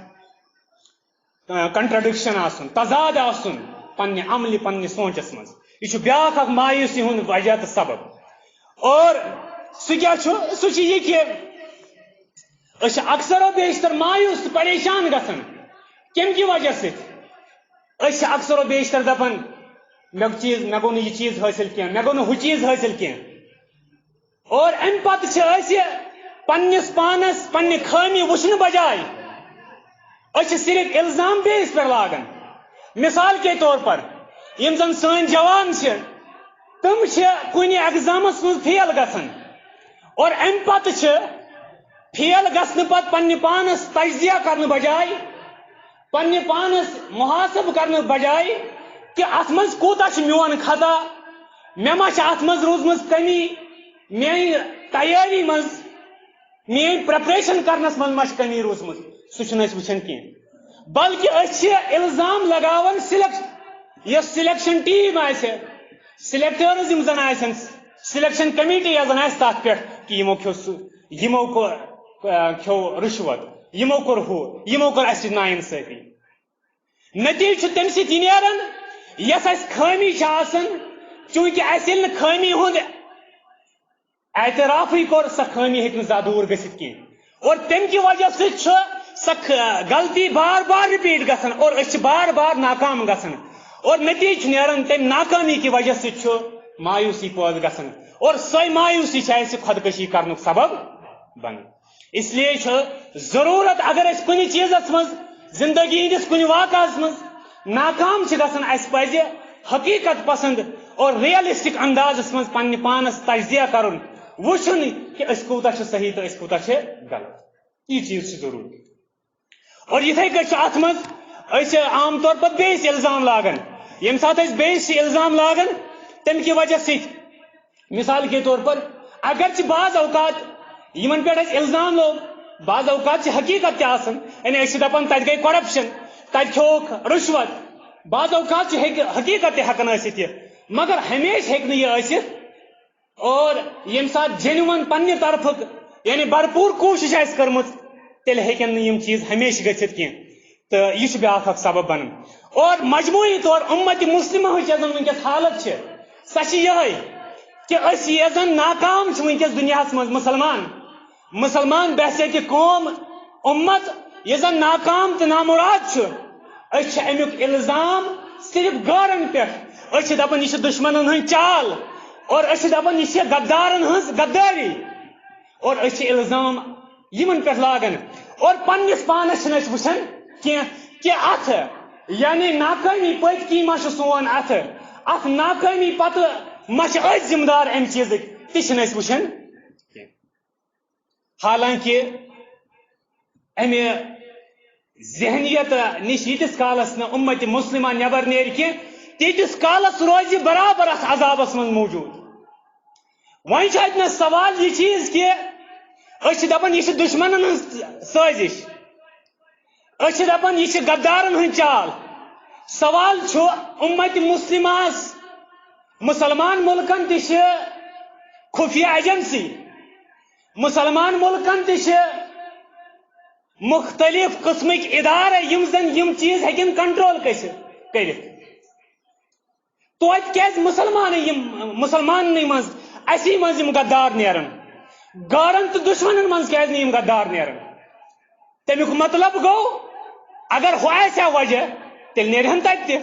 کنٹرڈکشن آسن تضاد آسن پننہِ عملہِ پننہِ سونچس منٛز یہ چھُ بیاکھ اکھ مایوسی ہُنٛد وجہ تہٕ سبب اور سہ کیا چھُ سہ چھُ یہ کہ أسۍ اکثر و بیشتر مایوس تہٕ پریشان گژھان کمہِ کہِ وجہ سۭتۍ أسۍ اکثر و بیشتر دپان مےٚ گوٚو نہٕ یہِ چیٖز حٲصِل کینٛہہ مےٚ گوٚو نہٕ ہُہ چیٖز حٲصِل کینٛہہ اور امہِ پتہٕ چھِ أسۍ پننِس پانس پننہِ خٲمی وٕچھنہٕ بجاے أسۍ چھِ صرف الزام بیٚیِس پٮ۪ٹھ لاگان مثال کے طور پر یم زن سٲنۍ جوان چھِ تم چھِ کُنہِ ایگزامس منٛز فیل گژھان اور امہِ پتہٕ چھِ فیل گژھنہٕ پتہٕ پننہِ پانس تجزیہ کرنہٕ بجاے پننہِ پانس محاسب کرنہٕ بجاے کہ اتھ منٛز کوٗتاہ چھُ میون خطا مےٚ ما چھِ اتھ منٛز روٗزمٕژ کمی میٲنۍ تیٲری منٛز میٲنۍ پریپریشن کرنس منٛز ما چھِ کمی روٗزمٕژ سُہ چھُنہٕ أسۍ وٕچھان کینٛہہ بلکہ أسۍ چھِ الزام لگاوان یۄس سلیکشن ٹیٖم آسہِ سلیکٹٲرٕز یِم زن آسن سلیکشن کمیٹی یۄس زن آسہِ تتھ پٮ۪ٹھ کہ یِمو کھیوٚو رُشوت یِمو کوٚر ہُہ یِمو کوٚر اسہِ نااِنصٲفی نتیجہ چھُ تمہِ سۭتۍ یہِ نیران یۄس اسہِ خٲمی چھِ آسان چوٗنٛکہِ اسہِ ییٚلہِ نہٕ خٲمی ہُنٛد اعترافٕے کوٚر سۄ خٲمی ہیٚکہِ نہٕ زانٛہہ دوٗر گٔژھِتھ کینٛہہ اور تمہِ کہِ وجہ سۭتۍ چھُ سۄ غلطی بار بار رِپیٖٹ گژھان اور أسۍ چھِ بار بار ناکام گژھان اور نتیجہ چھُ نیران تمہِ ناکٲمی کہِ وجہ سۭتۍ چھُ مایوسی پٲدٕ گژھان اور سۄے مایوسی چھِ اسہِ خۄدکٔشی کرنُک سبب بنان اس لیے چھُ ضروٗرت اگر أسۍ کُنہِ چیٖزس منٛز زندگی ہٕنٛدِس کُنہِ واقعس منٛز ناکام چھِ گژھان اسہِ پزِ حقیقت پسند اور ریلسٹک اندازس منٛز پننہِ پانس تجزیہ کرُن وٕچھُن کہ أسۍ کوٗتاہ چھِ صحیح تہٕ أسۍ کوٗتاہ چھِ غلط یہ چیز چھِ ضروٗری اور یِتھے کٔنۍ چھُ اتھ منٛز أسۍ عام طور پر بیٚیِس الزام لاگان ییٚمہِ ساتہٕ أسۍ بیٚیِس چھِ الزام لاگان تمہِ کہِ وجہ سۭتۍ مثال کے طور پر اگرچہِ بعض اوقات یِمن پٮ۪ٹھ اسہِ الزام لوگ بعض اوقات چھِ حقیقت تہِ آسان یعنی أسۍ چھِ دپان تتہِ گٔے کرپشن تتہِ کھیوٚوُکھ رُشوت بعض اوقات چھِ حقیقت تہِ ہٮ۪کان ٲسِتھ یہِ مگر ہمیشہ ہیٚکہِ نہٕ یہِ ٲسِتھ اور ییٚمہِ ساتہٕ جینوَن پننہِ طرفہٕ یعنی بھرپوٗر کوٗشش آسہِ کٔرمٕژ تیٚلہِ ہیٚکن نہٕ یِم چیٖز ہمیشہ گٔژھِتھ کینٛہہ تہٕ یہِ چھُ بیاکھ اکھ سبب بنان اور مجموعی طور اُمتِ مُسلمہ ہٕچ یۄس زن وٕنکیٚس حالت چھِ سۄ چھِ یِہے کہ أسۍ یۄس زن ناکام چھِ وٕنکیٚس دُنیاہس منٛز مسلمان بحثیتہِ قوم اُمت یُس زن ناکام تہٕ نامُراد چھُ أسۍ چھِ امیُک الزام صرف غٲرن پٮ۪ٹھ أسۍ چھِ دپان یہِ چھِ دُشمنن ہٕنٛز چال اور أسۍ چھِ دپان یہِ چھِ غدارن ہٕنٛز غدٲری اور أسۍ چھِ الزام یِمن پٮ۪ٹھ لاگان اور پننِس پانس چھِنہٕ أسۍ وٕچھان کینٛہہ کہ اتھ یعنی ناکٲمی پٔتۍ کِنۍ ما چھُ سون اتھ ناکٲمی پتہٕ ما چھِ أسۍ ذمہٕ دار امہِ چیٖزٕکۍ تہِ چھِنہٕ أسۍ وٕچھان کینٛہہ حالانکہ امہِ ذہنیت نش ییٖتِس کالس نہٕ اُمتِ مُسلمہ نٮ۪بر نیرِ کینٛہہ تیٖتِس کالس روزِ برابر اتھ عذابس منٛز موٗجوٗد وۄنۍ چھُ اتہِ نس سوال یہِ چیٖز کہ أسۍ چھِ دپان یہِ چھِ دُشمنن ہٕنٛز سٲزش أسۍ چھِ دپان یہِ چھِ غدارن ہٕنٛز چال سوال چھُ اُمتِ مُسلمہس مسلمان مُلکن تہِ چھِ خفیہ ایجنسی مسلمان مُلکن تہِ چھِ مختلف قسمٕکۍ ادارٕ یِم زن یِم چیٖز ہیٚکن کنٹرول کٔرِتھ توتہِ کیازِ مسلماننٕے منٛز اسی منٛز یِم غدار نیران غٲرن تہٕ دُشمنن منٛز کیازِ نہٕ یِم غدار نیران تمیُک مطلب گوٚو اگر ہُہ آسہِ ہا وجہ تیٚلہِ نیرہن تتہِ تہِ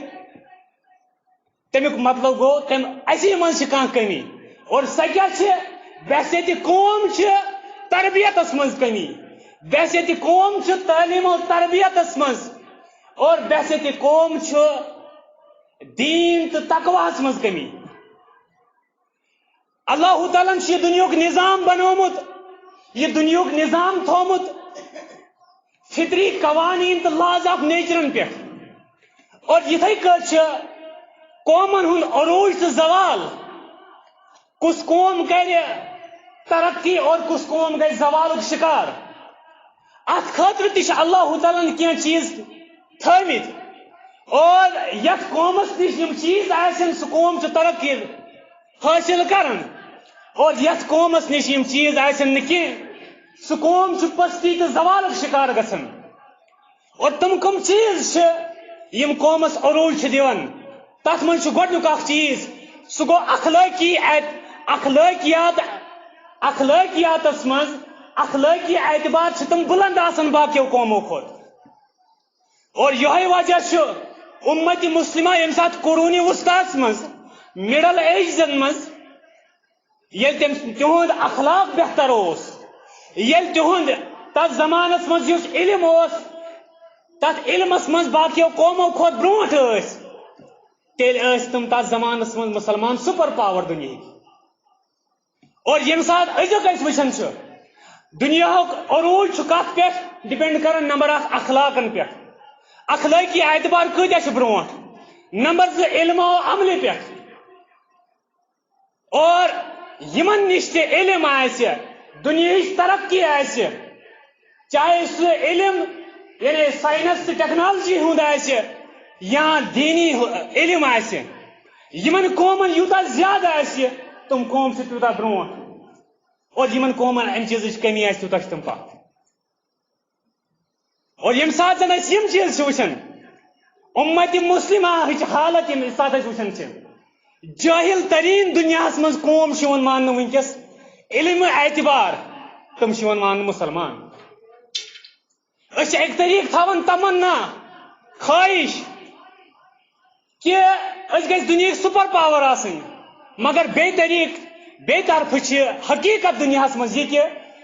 تمیُک مطلب گوٚو اسی منٛز چھِ کانٛہہ کمی اور سۄ کیاہ چھِ بحثیتہِ قوم چھِ تربیتس منٛز کمی بحثیتہِ قوم چھِ تعلیٖم و تربیتس منٛز اور بحثیت قوم دین تو تقواہس مز کمی. اللہ تعالیٰ یہ دنیا نظام بنومت، یہ دنیا نظام تھومت فطری قوانین تو لاز آف نیچرن پہ، اور یتھے کٹ قومن ہند عروج تو زوال، کس قوم کر ترقی اور کس قوم گئی زوال شکار. ات خاطر تہ اللہ تعالیٰ کی چیز تھمت، اور یت قومس نش یم چیز آسن سہ قوم ترقی حاصل کران، اور یت قومس نش یم چیز آسن نہ کی سہ قوم پستی تو زوال شکار گژھان. اور تم کم چیز یم قومس عروج دِوان، تت من گۄڈنیُک اکھ چیز سہ گو اخلٲقیاتس مز اخلٲقی اعتبار تم بلند آسان باقیو قومو کھۄتہٕ. اور یہ وجہ امت مسلمہ یم سات قرونی وسطیٰ مز مڈل ایجن مز یل تہند اخلاق بہتر اوس، یل تہند تس زمانس مز یس علم اوس تت علمس مز باقیو قومو کھۄتہٕ برونٹھ ٲسۍ، تیل ٲسۍ تم تس زمانس مز مسلمان سپر پاور دنیا. اور یم سات ازیُک أسۍ وٕچھان دنیا عروج کت پہ ڈپینڈ کران نمبر اکھ اخلاقن پہ، اخلٲقی اعتبار کۭتیاہ برونٹھ. نمبر زٕ علم و عملہِ پہ، اور یمن نش تہ علم آسہِ دنیاہٕچ ترقی آسہِ، چاہے سہ علم یعنی سائنس تہ ٹیکنالوجی ہند آسہِ یا دینی علم آسہِ، یمن قومن یوتاہ زیادہ آسہِ تم قوم چھ تیوتاہ برونٹھ، اور یمن قومن امہ چیزٕچ کمی آسہِ تیوتاہ چھ تم پتھ. اور یم سات زن اس یم چیز وچھان امت مسلمہ ہچ حالت یم سات وچھان جاہل ترین دنیا مز قوم مان ونکس علم اعتبار تم مان مسلمان. اس ایک طریق تھاون تمنا خواہش کہ اس گژھِ دنیا سپر پاور آسن، مگر بے طریق بے طرف حقیقت دنیا مز یہ کہ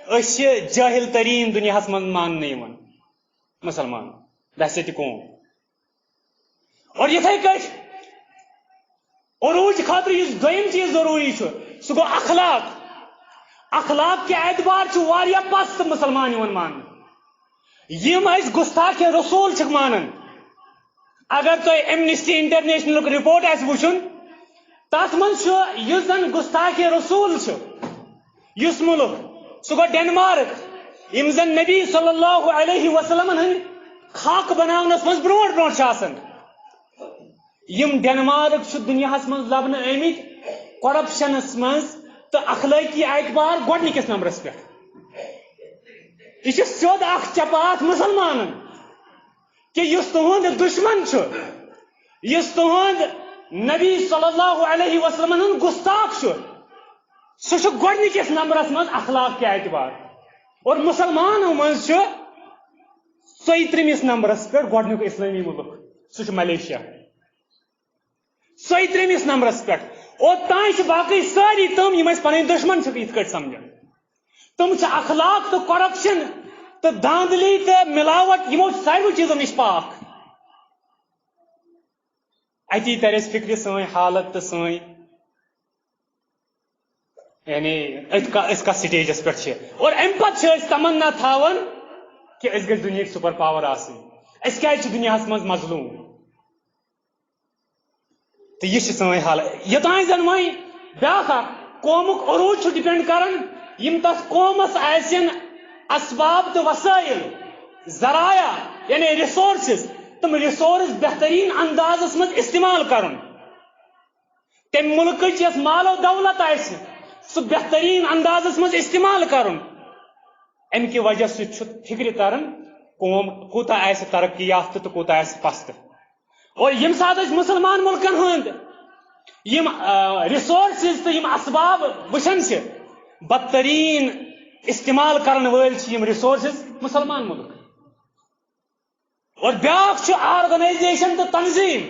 اس جاہل ترین دنیا مز ماننے مسلمان بحثیت قوم. اور یتھے کٹ عروج خاطر اس دویم چیز ضروری سہ گو اخلاق. اخلاق کے اعتبار واریاہ پست مسلمان مان یم اس گستاخ رسول چھ مانن. اگر تو ایمنسٹی انٹرنیشنل رپورٹ آس وچھن تس من اس زن گستاخ رسول اس ملک سہ گو ڈینمارک، یم زن نبی صلی اللہ علیہ وسلم ہند خاک بناونس مز برونٹ برونٹ آسان. یم ڈینمارک دنیا مز لبنہ آمت کرپشنس مز تو اخلٲقی اعتبار گۄڈنِکِس نمبرس پہ. یہ سیود اخ چپات مسلمانن کہ اس تہند دشمن اس تہند نبی صلی اللہ علیہ وسلم ہند گستاخ سہ گۄڈنِکِس نمبرس مز اخلاق کے اعتبار. اور مسلمانوں مز 33 نمبرس پہ گۄڈنیُک اسلامی ملک سہ ملیشیا 33 نمبرس پہ. اوتان باقی ساری تم یم پن دشمن یت کٹ سمجھان. تم اخلاق تو کرپشن تو دھاندلی تو ملاوٹ یمو ساروی چیزوں نش پاک. اتی تر اس فکر سن حالت تو سن یعنی اس کا سٹیجس پہ. اور ام پتہ تمنا تھاون کہ اس گژھِ دنیا سپر پاور آسن. اس کیازِ چھِ دنیا مز مظلوم تو یہ سن حالت. یوتان زن وی بیاکھ قومک عروج ڈپینڈ کران یم تس قومس آسن اسباب تو وسائل ذرائع یعنی ریسورسز، تم ریسورس بہترین اندازس مز استعمال کرن. تم ملک یس مال و دولت آسہ سہ بہترین اندازس مز استعمال کرن. ام کی وجہ سے فکر تران قوم کوتا آسہ ترقی یافتہ تو کوتا آسہ پست. اور یم سات مسلمان ملکن ہند یم ریسورسز تو یم اسباب وچھان بدترین استعمال کرن ول یم ریسورسز مسلمان ملک. اور بیاکھ آرگنائزیشن تو تنظیم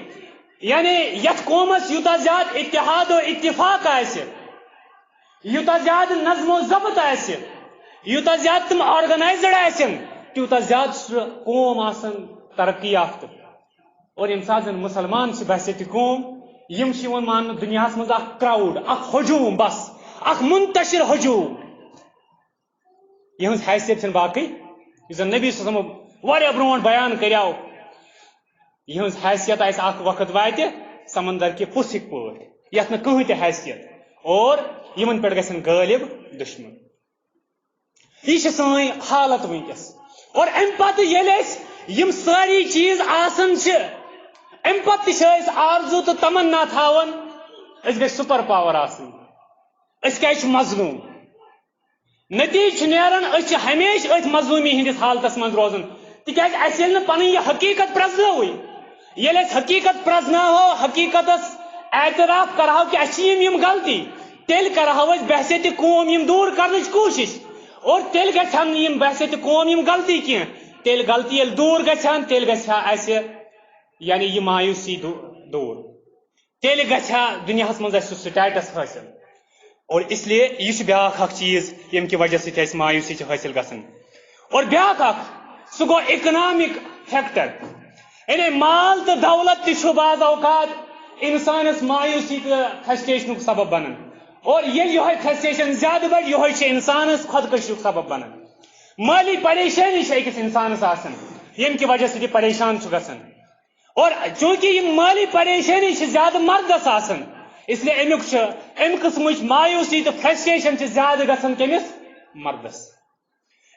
یعنی یت قومس یوتاہ زیادہ اتحاد و اتفاق آسہ، یوتاہ زیادہ نظم و ضبط آسہ، یوتاہ زیادہ تم آرگنائزڈ آسن تیوتاہ زیادہ قوم آسن ترقی یافتہ. اور یم سات زن مسلمان بحثیت قوم یم مان دنیا مز اخ کراؤڈ اخ ہجوم بس اخ منتشر ہجوم یہ حیثیت باقی زن نبی صلی اللہ علیہ وسلم واریاہ برونٹ بیان کریو یہ حیثیت آس اخ وقت واتہ سمندر کے پسک پہ یت کہیں تہ حیثیت اور یمن پہ گھن غالب دشمن یہ سن حالت ونکس اور ام پتہ یم ساری چیز آسان ام پتہ آرزو تو تمنا تھاون اس گژھِ سپر پاور آسن اس کیازِ مظلوم نتیجہ نیران اس ہمیشہ ات مظلومی ہندس حالتس من روزن تکیاز اس یل نہ پنن یہ حقیقت پرزنوی یل اس حقیقت پرزناو حقیقتس اعتراف کرہو کہ اس یم غلطی تیل کرہو اس بحثیت قوم یم دور کرنچ کوشش اور تیل گژھن یم بحثیت قوم یم غلطی کی تیل غلطی یل دور گژھن تیل گژھا اس یعنی یہ مایوسی دور تیل گژھا دنیا مز اس سٹیٹس حاصل اور اس لیے یہ بیاکھ اخ چیز یم کی وجہ سے مایوسی حاصل گژھن اور بیاکھ اخ سہ گو اکنامک فیکٹر یعنی مال تو دولت تہ بعض اوقات انسانس مایوسی تو فرسٹریشن سبب بنان اور یہ فرسٹریشن زیادہ بڑھ یہ انسانس خودکشی سبب بنان مالی پریشانی اکس انسانس آسان یم کی وجہ سے پریشان گژھان اور چونکہ یہ مالی پریشانی زیادہ مردس آسان اس لیے ام قسم مایوسی تو فرسٹریشن زیادہ گژھان کمس مردس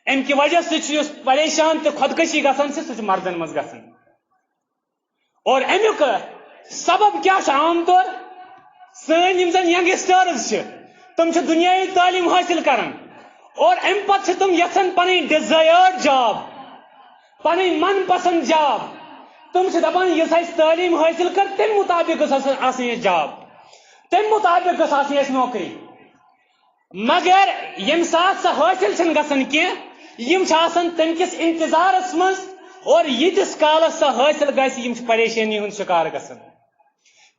ام کی وجہ سے پریشان تو خودکشی گژھان سہ مردن مز گژھان اور امیک سبب کیا عام طور سن یم زن ینگسٹرز تم دنیائی تعلیم حاصل کران اور ام پتہ تم یژھان پنن ڈیزائرڈ جاب پنن من پسند جاب تم دپان یس تعلیم حاصل کر تم مطابق گھس یہ جاب تم مطابق گھس نوکری مگر یم سات سہ حاصل گھان کی تم کس انتظارس مز اور یتس کالس سہ حاصل گھم پریشانی ہند شکار گھان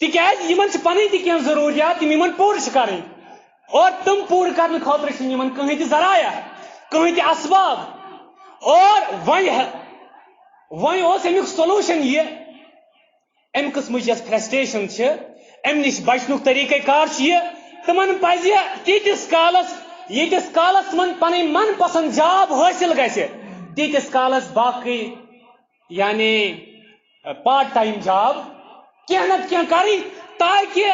تکیاز یمن پن تہ ضروریات تم پور کریں اور تم پور کرنے خاطر کہیں تہ ذرائع کہیں تہ اسباب اور وس امیک سولوشن یہ ام قسم فرسٹریشن ام نش بچن طریقہ کار یہ تمن پز تیتس کالس من پن من پسند جاب حاصل تیتس کالس باقی یعنی پارٹ ٹائم جاب کی نت کی کریں تاکہ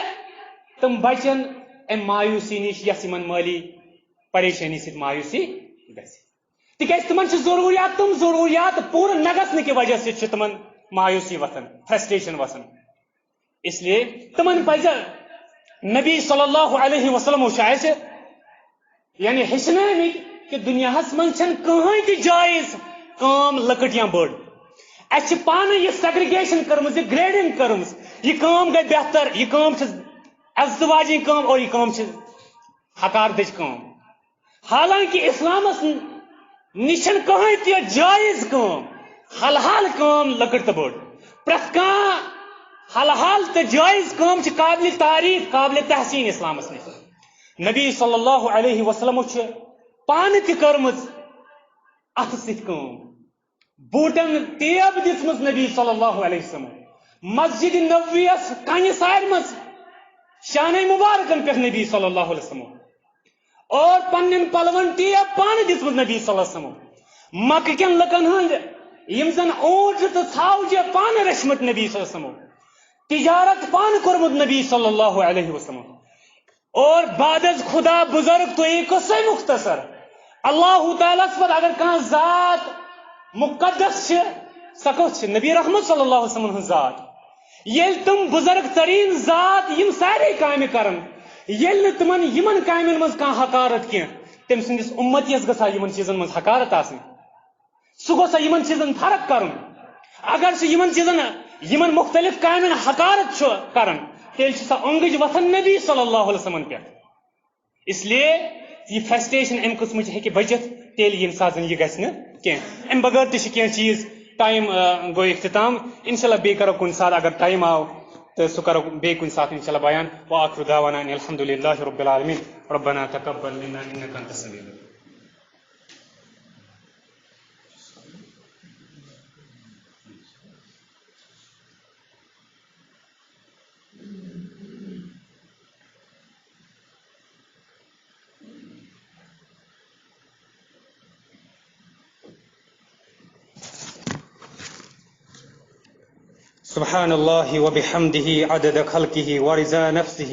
تم بچن ام مایوسی نش یس مالی پریشانی ست مایوسی تکیاز تمن ضروریات پور نہ گھنہ کی وجہ سے تمن مایوسی وتھان فرسٹریشن وسان اس لیے تمن پز نبی صلی اللہ علیہ وسلم یعنی ہچن کہ دنیا من کہیں تہ جائز کام لکٹ یا بڑ اس پانے یہ سیگریگیشن کرمز یہ گریڈنگ کرمز یہ کام گئی بہتر یہ کام ازدواجی کام اور یہ کام حکارتچ کام حالانکہ اسلامس نشن کہیں تہ جائز کام حل کام لکٹ تو بڑ پریت کان حل تو جائز کام قابل تعریف قابل تحسین اسلامس نش نبی صلی اللہ علیہ وسلم پانہ تہ کرمز ات ست کام بوٹن ٹیب دتمز نبی صلی اللہ علیہ وسلم مسجد نبویس کنہ سار مز شانہ مبارکن پہ نبی صلی اللہ علیہ وسلم اور پنن پلون ٹیب پانہ دتمز نبی صلی اللہ علیہ وسلم مکہ کن لکن ہند یم زن اونٹ تو ژھاوجہ پانہ رچمت نبی صلی اللہ علیہ وسلم تجارت پانہ کورمت نبی صلی اللہ علیہ وسلم اور بعد از خدا بزرگ تو یہ قصہ مختصر اللہ تعالیٰ پر اگر کان ذات مقدس سہ کت نبی رحمت صلی اللہ علیہ وسلم ذات یل تم بزرگ ترین ذات یم سارے کامہ کرن یل تمن یمن کامن مز کان حقارت کی تم سندس امتیس گژھا یمن چیزن مز حقارت آسن سہ گوسا یمن چیزن فرق کرن اگر سہ یمن چیزن یمن مختلف کامن حقارت کرن تیل سہ انگج وتھن نبی صلی اللہ علیہ وسلم پہ اس لیے یہ فرسٹریشن ام قسم ہیکہ بچت تیل یم سات یہ گھنہ کی ام بغیر تہ چیز ٹائم گو اختتام انشاءاللہ بی کرو کن سات اگر ٹائم آو تو سہ کرو بی کن سات انشاءاللہ بیان وآخر دعوانا ان الحمد للہ رب العالمین ربنا تقبل منا انک انت السمیع العلیم. سبحان اللہ وبحمدہ عدد خلقہ ورضا نفسہ